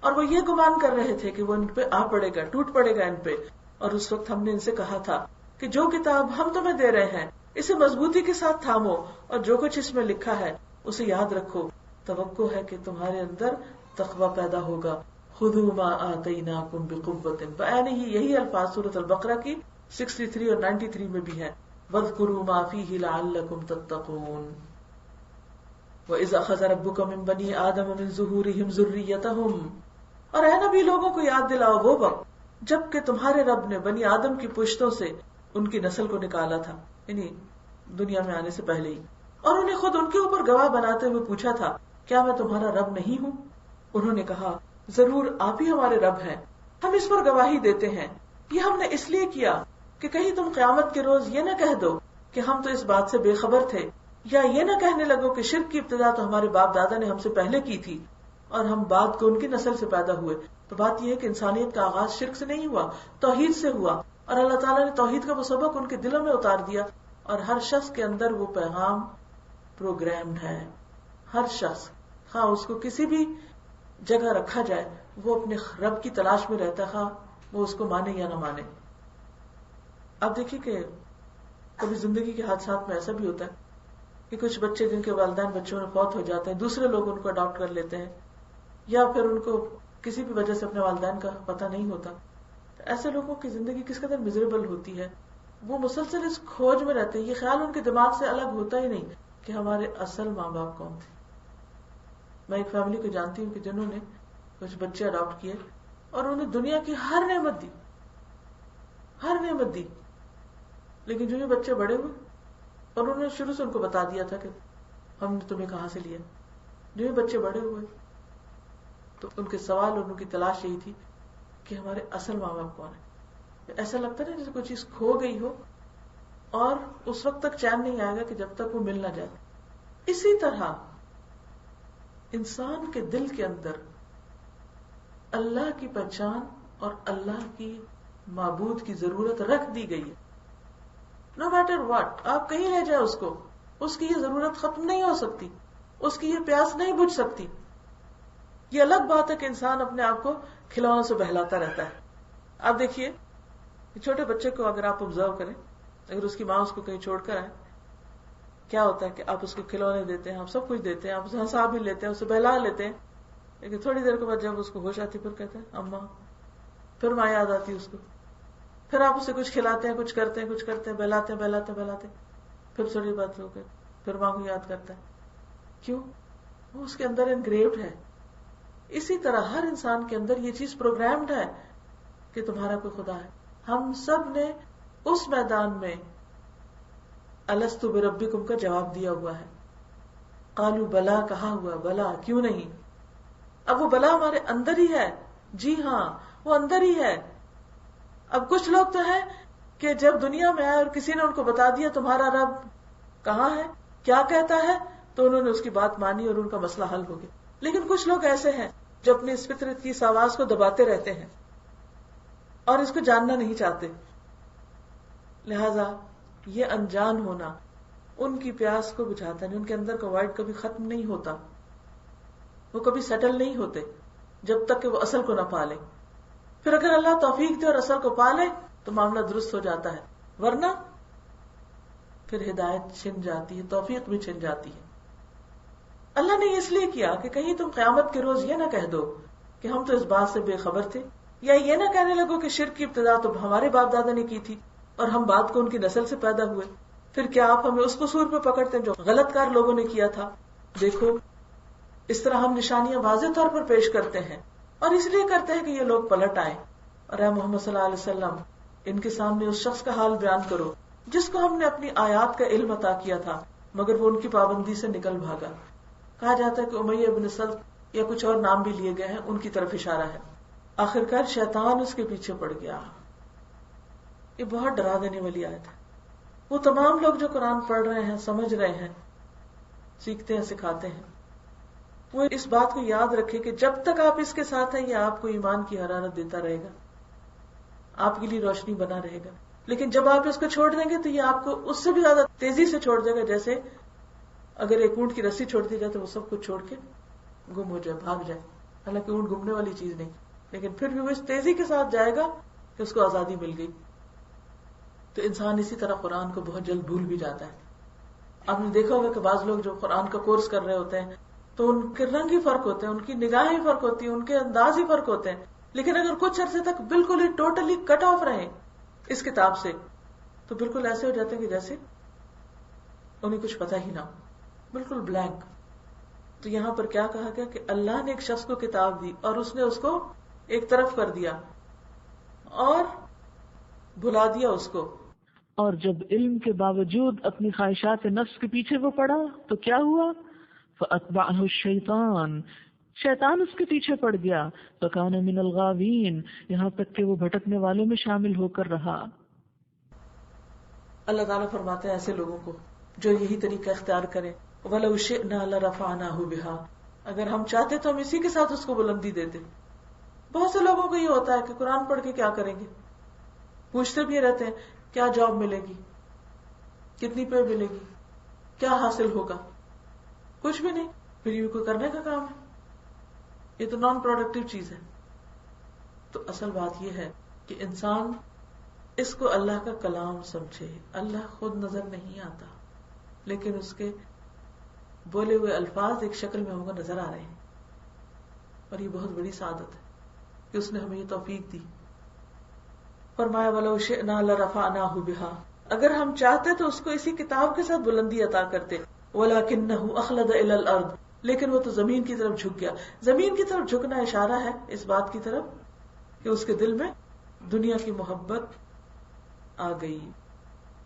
اور وہ یہ گمان کر رہے تھے کہ وہ ان پہ آ پڑے گا، ٹوٹ پڑے گا ان پہ، اور اس وقت ہم نے ان سے کہا تھا کہ جو کتاب ہم تمہیں دے رہے ہیں اسے مضبوطی کے ساتھ تھامو، اور جو کچھ اس میں لکھا ہے اسے یاد رکھو، توقع ہے کہ تمہارے اندر تقوی پیدا ہوگا۔ خذوا ما آتیناکم بقوۃ، بیان ہی یہی الفاظ سورۃ البقرہ کی 63 اور 93 میں بھی ہے۔ واذکروا ما فیہ لعلکم تتقون۔ وَإِذْ أَخَذَ رَبُّكَ مِن بَنِي آدَمَ مِن ظُهُورِهِمْ ذُرِّيَّتَهُمْ، اور اے نبی لوگوں کو یاد دلاؤ وہ وقت جب کہ تمہارے رب نے بنی آدم کی پشتوں سے ان کی نسل کو نکالا تھا، یعنی دنیا میں آنے سے پہلے ہی، اور انہیں خود ان کے اوپر گواہ بناتے ہوئے پوچھا تھا کیا میں تمہارا رب نہیں ہوں؟ انہوں نے کہا ضرور آپ ہی ہمارے رب ہیں، ہم اس پر گواہی دیتے ہیں، یہ ہم نے اس لیے کیا کہ کہیں تم قیامت کے روز یہ نہ کہہ دو کہ ہم تو اس بات سے بے خبر تھے، یا یہ نہ کہنے لگو کہ شرک کی ابتدا تو ہمارے باپ دادا نے ہم سے پہلے کی تھی اور ہم بعد کو ان کی نسل سے پیدا ہوئے۔ تو بات یہ ہے کہ انسانیت کا آغاز شرک سے نہیں ہوا، توحید سے ہوا، اور اللہ تعالیٰ نے توحید کا وہ سبق ان کے دلوں میں اتار دیا، اور ہر شخص کے اندر وہ پیغام پروگرامڈ ہے۔ ہر شخص خواہ اس کو کسی بھی جگہ رکھا جائے وہ اپنے رب کی تلاش میں رہتا ہے، خواہ وہ اس کو مانے یا نہ مانے۔ آپ دیکھیے کہ کبھی زندگی کے حادثات میں ایسا بھی ہوتا ہے کہ کچھ بچے جن کے والدین بچوں میں فوت ہو جاتے ہیں، دوسرے لوگ ان کو اڈاپٹ کر لیتے ہیں، یا پھر ان کو کسی بھی وجہ سے اپنے والدین کا پتہ نہیں ہوتا۔ ایسے لوگوں کی زندگی کس قدر میزریبل ہوتی ہے، وہ مسلسل اس کھوج میں رہتے ہیں، یہ خیال ان کے دماغ سے الگ ہوتا ہی نہیں کہ ہمارے اصل ماں باپ کون تھے۔ میں ایک فیملی کو جانتی ہوں کہ جنہوں نے کچھ بچے اڈاپٹ کیے اور انہیں دنیا کی ہر نعمت دی، لیکن جو یہ بچے بڑے ہوئے اور انہوں نے شروع سے ان کو بتا دیا تھا کہ ہم نے تمہیں کہاں سے لیا، جو یہ بچے بڑے ہوئے تو ان کے سوال اور ان کی تلاش یہی تھی کہ ہمارے اصل ماں باپ کون ہیں۔ ایسا لگتا ہے جیسے کوئی چیز کھو گئی ہو اور اس وقت تک چین نہیں آئے گا کہ جب تک وہ مل نہ جائے۔ اسی طرح انسان کے دل کے اندر اللہ کی پہچان اور اللہ کی معبود کی ضرورت رکھ دی گئی ہے۔ نو میٹر واٹ، آپ کہیں لے جائیں اس کو، اس کی یہ ضرورت ختم نہیں ہو سکتی، اس کی یہ پیاس نہیں بجھ سکتی. یہ الگ بات ہے کہ انسان اپنے آپ کو کھلونوں سے بہلاتا رہتا ہے. آپ دیکھیے چھوٹے بچے کو اگر آپ آبزرو کریں، اگر اس کی ماں اس کو کہیں چھوڑ کر آئے، کیا ہوتا ہے کہ آپ اس کو کھلونے دیتے ہیں، آپ سب کچھ دیتے ہیں، آپ اسے ہنسا بھی لیتے ہیں، اسے بہلا لیتے ہیں، لیکن تھوڑی دیر کے بعد جب اس کو ہوش آتی پھر کہتے ہیں اماں، پھر ماں یاد آتی اس کو، پھر آپ اسے کچھ کھلاتے ہیں، کچھ کرتے ہیں، بہلاتے ہیں، پھر تھوڑی بات ہو گئی پھر ماں کو یاد کرتا ہے. کیوں؟ وہ اس کے اندر انگریوڈ ہے. اسی طرح ہر انسان کے اندر یہ چیز پروگرامڈ ہے کہ تمہارا کوئی خدا ہے. ہم سب نے اس میدان میں الستو بربکم کا جواب دیا ہوا ہے. قالوا بلا، کہا ہوا بلا، کیوں نہیں. اب وہ بلا ہمارے اندر ہی ہے. جی ہاں، وہ اندر ہی ہے. اب کچھ لوگ تو ہیں کہ جب دنیا میں آئے اور کسی نے ان کو بتا دیا تمہارا رب کہاں ہے، کیا کہتا ہے، تو انہوں نے اس کی بات مانی اور ان کا مسئلہ حل ہو گیا. لیکن کچھ لوگ ایسے ہیں جو اپنی اس فطرت کی اس آواز کو دباتے رہتے ہیں اور اس کو جاننا نہیں چاہتے. لہذا یہ انجان ہونا ان کی پیاس کو بجھاتا نہیں، ان کے اندر کا وائٹ کبھی ختم نہیں ہوتا، وہ کبھی سیٹل نہیں ہوتے جب تک کہ وہ اصل کو نہ پالے. پھر اگر اللہ توفیق دے اور اصل کو پالے تو معاملہ درست ہو جاتا ہے، ورنہ پھر ہدایت چھن جاتی ہے، توفیق بھی چھن جاتی ہے. اللہ نے اس لیے کیا کہ کہیں تم قیامت کے روز یہ نہ کہہ دو کہ ہم تو اس بات سے بے خبر تھے، یا یہ نہ کہنے لگو کہ شرک کی ابتدا تو ہمارے باپ دادا نے کی تھی اور ہم بات کو ان کی نسل سے پیدا ہوئے. پھر کیا آپ ہمیں اس قصور پہ پکڑتے ہیں جو غلط کار لوگوں نے کیا تھا. دیکھو اس طرح ہم نشانیاں واضح طور پر پیش کرتے ہیں، اور اس لیے کرتے ہیں کہ یہ لوگ پلٹ آئیں. اور اے محمد صلی اللہ علیہ وسلم، ان کے سامنے اس شخص کا حال بیان کرو جس کو ہم نے اپنی آیات کا علم عطا کیا تھا مگر وہ ان کی پابندی سے نکل بھاگا. کہا جاتا ہے کہ امیہ بن سلت یا کچھ اور نام بھی لیے گئے ہیں، ان کی طرف اشارہ ہے. آخرکار شیطان اس کے پیچھے پڑ گیا. یہ بہت ڈرا دینے والی آیت ہے. وہ تمام لوگ جو قرآن پڑھ رہے ہیں، سمجھ رہے ہیں، سیکھتے ہیں، سکھاتے ہیں، وہ اس بات کو یاد رکھے کہ جب تک آپ اس کے ساتھ ہیں یہ آپ کو ایمان کی حرارت دیتا رہے گا، آپ کے لیے روشنی بنا رہے گا. لیکن جب آپ اس کو چھوڑ دیں گے تو یہ آپ کو اس سے بھی زیادہ تیزی سے چھوڑ دے گا، جیسے اگر ایک اونٹ کی رسی چھوڑ دی جائے تو وہ سب کچھ چھوڑ کے گم ہو جائے، بھاگ جائے. حالانکہ اونٹ گمنے والی چیز نہیں، لیکن پھر بھی وہ اس تیزی کے ساتھ جائے گا کہ اس کو آزادی مل گئی. تو انسان اسی طرح قرآن کو بہت جلد بھول بھی جاتا ہے. آپ نے دیکھا ہوگا کہ بعض لوگ جو قرآن کا کورس کر رہے ہوتے ہیں تو ان کے رنگ ہی فرق ہوتے ہیں، ان کی نگاہیں ہی فرق ہوتی ہیں، ان کے انداز ہی فرق ہوتے ہیں. لیکن اگر کچھ عرصے تک بالکل ہی ٹوٹلی کٹ آف رہے اس کتاب سے تو بالکل ایسے ہو جاتے ہیں کہ جیسے انہیں کچھ پتا ہی نہ ہو، بالکل بلینک. تو یہاں پر کیا کہا گیا کہ اللہ نے ایک شخص کو کتاب دی اور اس نے اس کو ایک طرف کر دیا اور بھلا دیا اس کو. اور جب علم کے باوجود اپنی خواہشات نفس کے پیچھے وہ پڑا تو کیا ہوا؟ فَأَتْبَعَهُ الشَّيْطَانُ، شیطان اس کے پیچھے پڑ گیا. فَكَانَ مِنَ الْغَاوِينَ، یہاں تک کہ وہ بھٹکنے والوں میں شامل ہو کر رہا. اللہ تعالیٰ فرماتے ہیں ایسے لوگوں کو جو یہی طریقہ اختیار کریں، وَلَوْ شِئْنَا لَرَفَعْنَاهُ بِهَا، اگر ہم چاہتے تو ہم اسی کے ساتھ اس کو بلندی دیتے. بہت سے لوگوں کو یہ ہوتا ہے کہ قرآن پڑھ کے کیا کریں گے، پوچھتے بھی رہتے ہیں کیا جاب ملے گی، کتنی پے ملے گی، کیا حاصل ہوگا، کچھ بھی نہیں. پھر یہ کوئی کرنے کا کام ہے، یہ تو نان پروڈکٹیو چیز ہے. تو اصل بات یہ ہے کہ انسان اس کو اللہ کا کلام سمجھے. اللہ خود نظر نہیں آتا لیکن اس کے بولے ہوئے الفاظ ایک شکل میں ہم کو نظر آ رہے ہیں، اور یہ بہت بڑی سعادت ہے کہ اس نے ہمیں یہ توفیق دی. فرمایا وَلَوْ شِئْنَا لَرَفَعْنَاهُ بِهَا، اگر ہم چاہتے تو اس کو اسی کتاب کے ساتھ بلندی عطا کرتے. وَلَكِنَّهُ أَخْلَدَ إِلَى الْأَرْضِ، لیکن وہ تو زمین کی طرف جھک گیا. زمین کی طرف جھکنا اشارہ ہے اس بات کی طرف کہ اس کے دل میں دنیا کی محبت آ گئی.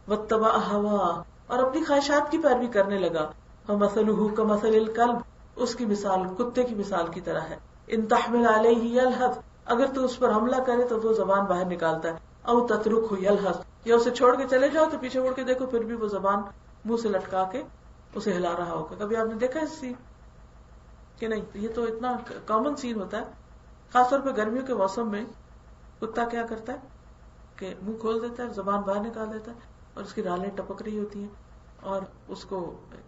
وَاتَّبَعَ هَوَاهُ، اور اپنی خواہشات کی پیروی کرنے لگا. فَمَثَلُهُ كَمَثَلِ الْكَلْبِ، اس کی مثال کتے کی مثال کی طرح ہے. إِن تَحْمِلْ عَلَيْهِ يَلْهَثْ، اگر تو اس پر حملہ کرے تو وہ زبان باہر نکالتا ہے. او تترکہ یلہث، یا اسے چھوڑ کے چلے جاؤ تو پیچھے مڑ کے دیکھو پھر بھی وہ زبان منہ سے لٹکا کے اسے ہلا رہا ہوگا. کبھی آپ نے دیکھا ہے سین کہ نہیں؟ یہ تو اتنا کامن سین ہوتا ہے، خاص طور پہ گرمیوں کے موسم میں. کتا کیا کرتا ہے کہ منہ کھول دیتا ہے، زبان باہر نکال دیتا ہے اور اس کی رالیں ٹپک رہی ہوتی ہیں اور اس کو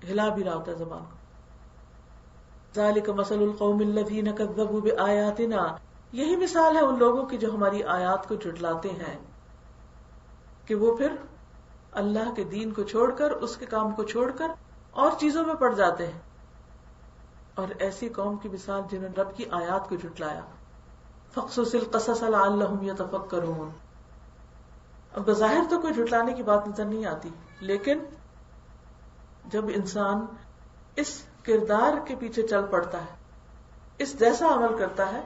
ہلا بھی رہا ہوتا ہے زبان کو. ذالک مثل القوم الذین کذبوا بآیاتنا، یہی مثال ہے ان لوگوں کی جو ہماری آیات کو جھٹلاتے ہیں کہ وہ پھر اللہ کے دین کو چھوڑ کر، اس کے کام کو چھوڑ کر اور چیزوں میں پڑ جاتے ہیں. اور ایسی قوم کی مثال جنہوں نے رب کی آیات کو جھٹلایا. فاقصص القصص لعلہم یتفکرون. اب بظاہر تو کوئی جھٹلانے کی بات نظر نہیں آتی، لیکن جب انسان اس کردار کے پیچھے چل پڑتا ہے، اس جیسا عمل کرتا ہے،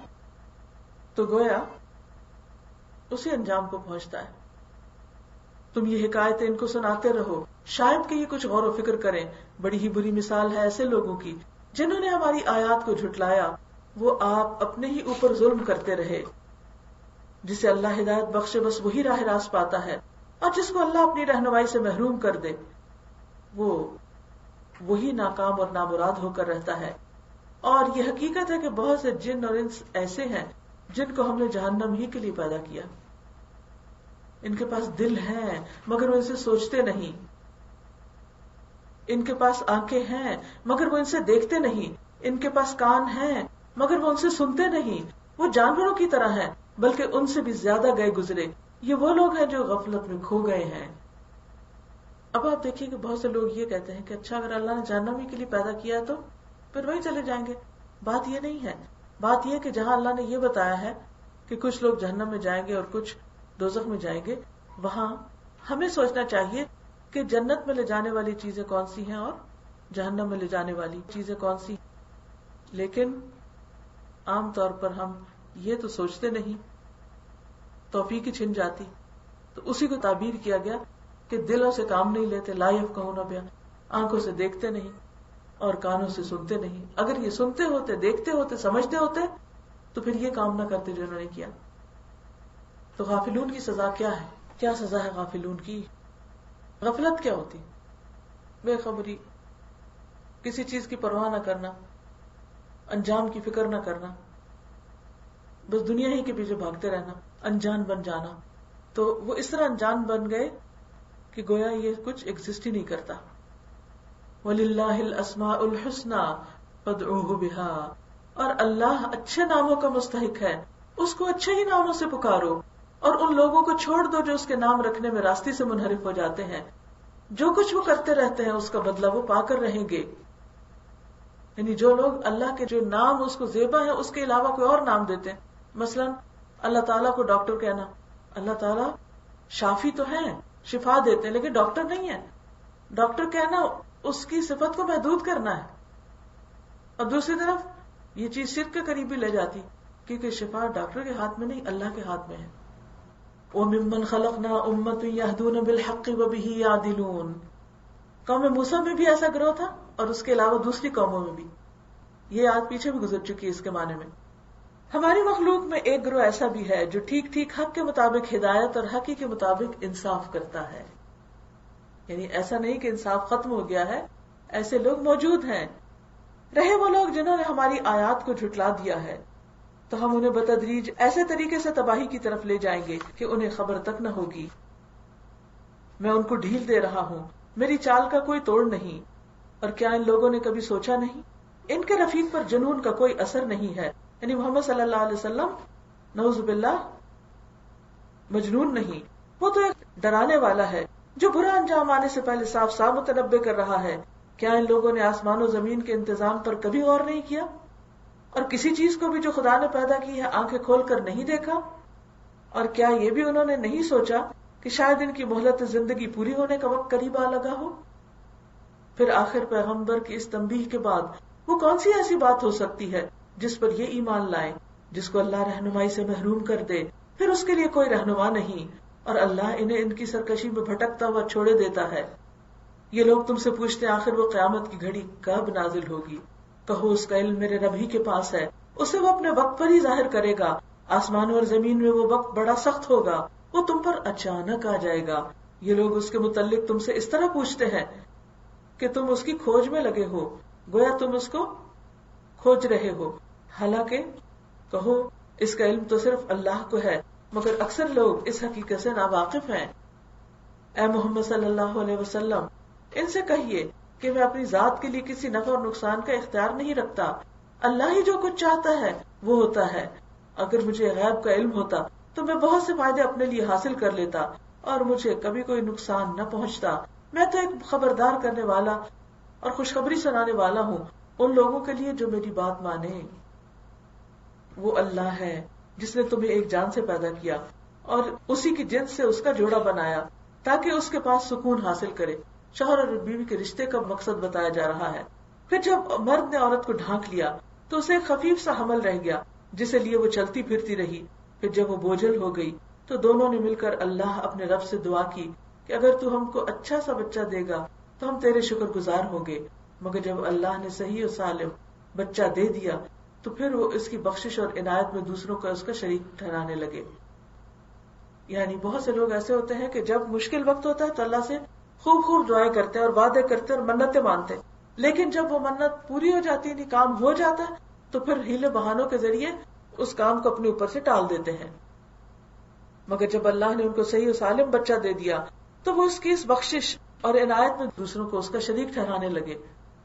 تو گویا اسی انجام کو پہنچتا ہے. تم یہ حکایتیں ان کو سناتے رہو، شاید کہ یہ کچھ غور و فکر کریں. بڑی ہی بری مثال ہے ایسے لوگوں کی جنہوں نے ہماری آیات کو جھٹلایا. وہ آپ اپنے ہی اوپر ظلم کرتے رہے. جسے اللہ ہدایت بخشے بس وہی راہ راست پاتا ہے، اور جس کو اللہ اپنی رہنمائی سے محروم کر دے وہ وہی ناکام اور نامراد ہو کر رہتا ہے. اور یہ حقیقت ہے کہ بہت سے جن اور انس ایسے ہیں جن کو ہم نے جہنم ہی کے لیے پیدا کیا. ان کے پاس دل ہیں مگر وہ ان سے سوچتے نہیں، ان کے پاس آنکھیں ہیں مگر وہ ان سے دیکھتے نہیں، ان کے پاس کان ہیں مگر وہ ان سے سنتے نہیں. وہ جانوروں کی طرح ہیں بلکہ ان سے بھی زیادہ گئے گزرے. یہ وہ لوگ ہیں جو غفلت میں کھو گئے ہیں. اب آپ دیکھیے کہ بہت سے لوگ یہ کہتے ہیں کہ اچھا اگر اللہ نے جہنم ہی کے لیے پیدا کیا ہے تو پھر وہی چلے جائیں گے. بات یہ نہیں ہے. بات یہ کہ جہاں اللہ نے یہ بتایا ہے کہ کچھ لوگ جہنم میں جائیں گے اور کچھ دوزخ میں جائیں گے، وہاں ہمیں سوچنا چاہیے کہ جنت میں لے جانے والی چیزیں کون سی ہیں اور جہنم میں لے جانے والی چیزیں کون سی. لیکن عام طور پر ہم یہ تو سوچتے نہیں، توفیق ہی چھن جاتی. تو اسی کو تعبیر کیا گیا کہ دلوں سے کام نہیں لیتے، لا یفقہون بہا، آنکھوں سے دیکھتے نہیں اور کانوں سے سنتے نہیں. اگر یہ سنتے ہوتے، دیکھتے ہوتے، سمجھتے ہوتے تو پھر یہ کام نہ کرتے جو انہوں نے کیا. تو غافلون کی سزا کیا ہے؟ کیا سزا ہے غافلون کی؟ غفلت کیا ہوتی؟ بے خبری، کسی چیز کی پرواہ نہ کرنا، انجام کی فکر نہ کرنا، بس دنیا ہی کے پیچھے بھاگتے رہنا، انجان بن جانا. تو وہ اس طرح انجان بن گئے کہ گویا یہ کچھ ایگزسٹ ہی نہیں کرتا. وَلِلَّهِ الْأَسْمَاءُ الْحُسْنَى فَادْعُوهُ بِهَا، اور اللہ اچھے ناموں کا مستحق ہے، اس کو اچھے ہی ناموں سے پکارو. اور ان لوگوں کو چھوڑ دو جو اس کے نام رکھنے میں راستے سے منحرف ہو جاتے ہیں. جو کچھ وہ کرتے رہتے ہیں اس کا بدلہ وہ پا کر رہیں گے. یعنی جو لوگ اللہ کے جو نام اس کو زیبا ہے اس کے علاوہ کوئی اور نام دیتے ہیں، مثلا اللہ تعالیٰ کو ڈاکٹر کہنا. اللہ تعالیٰ شافی تو ہیں، شفا دیتے ہیں، لیکن ڈاکٹر نہیں ہے. ڈاکٹر کہنا اس کی صفت کو محدود کرنا ہے. اور دوسری طرف یہ چیز شرک کے قریب بھی لے جاتی، کیونکہ شفا ڈاکٹر کے ہاتھ میں نہیں، اللہ کے ہاتھ میں ہے. وَمِمَّنْ خَلَقْنَا أُمَّةٌ يَهْدُونَ بِالْحَقِّ وَبِهِ يَعْدِلُونَ. قوم موسیٰ میں بھی ایسا گروہ تھا اور اس کے علاوہ دوسری قوموں میں بھی. یہ آج پیچھے بھی گزر چکی ہے اس کے معنی میں. ہماری مخلوق میں ایک گروہ ایسا بھی ہے جو ٹھیک ٹھیک حق کے مطابق ہدایت اور حق کے مطابق انصاف کرتا ہے. یعنی ایسا نہیں کہ انصاف ختم ہو گیا ہے، ایسے لوگ موجود ہیں. رہے وہ لوگ جنہوں نے ہماری آیات کو جھٹلا دیا ہے تو ہم انہیں بتدریج ایسے طریقے سے تباہی کی طرف لے جائیں گے کہ انہیں خبر تک نہ ہوگی. میں ان کو ڈھیل دے رہا ہوں، میری چال کا کوئی توڑ نہیں. اور کیا ان لوگوں نے کبھی سوچا نہیں ان کے رفیق پر جنون کا کوئی اثر نہیں ہے. یعنی محمد صلی اللہ علیہ وسلم نعوذ باللہ مجنون نہیں، وہ تو ایک ڈرانے والا ہے جو برا انجام آنے سے پہلے صاف صاف متنبع کر رہا ہے. کیا ان لوگوں نے آسمان و زمین کے انتظام پر کبھی غور نہیں کیا؟ اور کسی چیز کو بھی جو خدا نے پیدا کی ہے آنکھیں کھول کر نہیں دیکھا؟ اور کیا یہ بھی انہوں نے نہیں سوچا کہ شاید ان کی مہلت زندگی پوری ہونے کا وقت قریب آ لگا ہو؟ پھر آخر پیغمبر کی اس تنبیہ کے بعد وہ کون سی ایسی بات ہو سکتی ہے جس پر یہ ایمان لائیں جس کو اللہ رہنمائی سے محروم کر دے، پھر اس کے لیے کوئی رہنما نہیں، اور اللہ انہیں ان کی سرکشی میں بھٹکتا ہوا چھوڑے دیتا ہے. یہ لوگ تم سے پوچھتے ہیں آخر وہ قیامت کی گھڑی کب نازل ہوگی؟ کہو اس کا علم میرے رب ہی کے پاس ہے، اسے وہ اپنے وقت پر ہی ظاہر کرے گا. آسمانوں اور زمین میں وہ وقت بڑا سخت ہوگا، وہ تم پر اچانک آ جائے گا. یہ لوگ اس کے متعلق تم سے اس طرح پوچھتے ہیں کہ تم اس کی کھوج میں لگے ہو، گویا تم اس کو کھوج رہے ہو. حالانکہ کہو اس کا علم تو صرف اللہ کو ہے، مگر اکثر لوگ اس حقیقت سے ناواقف ہیں. اے محمد صلی اللہ علیہ وسلم، ان سے کہیے کہ میں اپنی ذات کے لیے کسی نفع اور نقصان کا اختیار نہیں رکھتا، اللہ ہی جو کچھ چاہتا ہے وہ ہوتا ہے۔ اگر مجھے غیب کا علم ہوتا تو میں بہت سے فائدے اپنے لیے حاصل کر لیتا اور مجھے کبھی کوئی نقصان نہ پہنچتا۔ میں تو ایک خبردار کرنے والا اور خوشخبری سنانے والا ہوں ان لوگوں کے لیے جو میری بات مانے۔ وہ اللہ ہے جس نے تمہیں ایک جان سے پیدا کیا اور اسی کی جنس سے اس کا جوڑا بنایا تاکہ اس کے پاس سکون حاصل کرے۔ شوہر اور بیوی کے رشتے کا مقصد بتایا جا رہا ہے۔ پھر جب مرد نے عورت کو ڈھانک لیا تو اسے ایک خفیف سا حمل رہ گیا جسے لیے وہ چلتی پھرتی رہی۔ پھر جب وہ بوجھل ہو گئی تو دونوں نے مل کر اللہ اپنے رب سے دعا کی کہ اگر تو ہم کو اچھا سا بچہ دے گا تو ہم تیرے شکر گزار ہوں گے۔ مگر جب اللہ نے صحیح و سالم بچہ دے دیا تو پھر وہ اس کی بخشش اور عنایت میں دوسروں کا اس کا شریک ٹھہرانے لگے۔ یعنی بہت سے لوگ ایسے ہوتے ہیں کہ جب مشکل وقت ہوتا ہے تو اللہ سے خوب خوب دعائیں کرتے ہیں اور وعدے کرتے ہیں اور منتیں مانتے ہیں، لیکن جب وہ منت پوری ہو جاتی ہے، کام ہو جاتا ہے، تو پھر ہیلے بہانوں کے ذریعے اس کام کو اپنے اوپر سے ٹال دیتے ہیں۔ مگر جب اللہ نے ان کو صحیح و سالم بچہ دے دیا تو وہ اس کی اس بخشش اور عنایت میں دوسروں کو اس کا شریک ٹھہرانے لگے،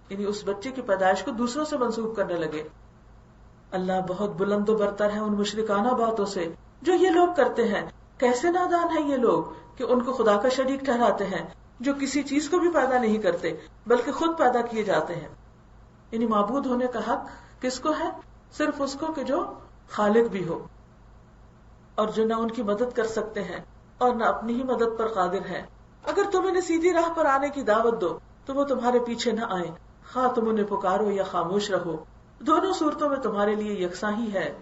یعنی اس بچے کی پیدائش کو دوسروں سے منسوب کرنے لگے۔ اللہ بہت بلند و برتر ہے ان مشرکانہ باتوں سے جو یہ لوگ کرتے ہیں۔ کیسے نادان ہیں یہ لوگ کہ ان کو خدا کا شریک ٹھہراتے ہیں جو کسی چیز کو بھی پیدا نہیں کرتے بلکہ خود پیدا کیے جاتے ہیں۔ یعنی معبود ہونے کا حق کس کو ہے؟ صرف اس کو کہ جو خالق بھی ہو اور جو نہ ان کی مدد کر سکتے ہیں اور نہ اپنی ہی مدد پر قادر ہے۔ اگر تم انہیں سیدھی راہ پر آنے کی دعوت دو تو وہ تمہارے پیچھے نہ آئیں، خواہ تم انہیں پکارو یا خاموش رہو، دونوں صورتوں میں تمہارے لیے یکساں ہی ہے۔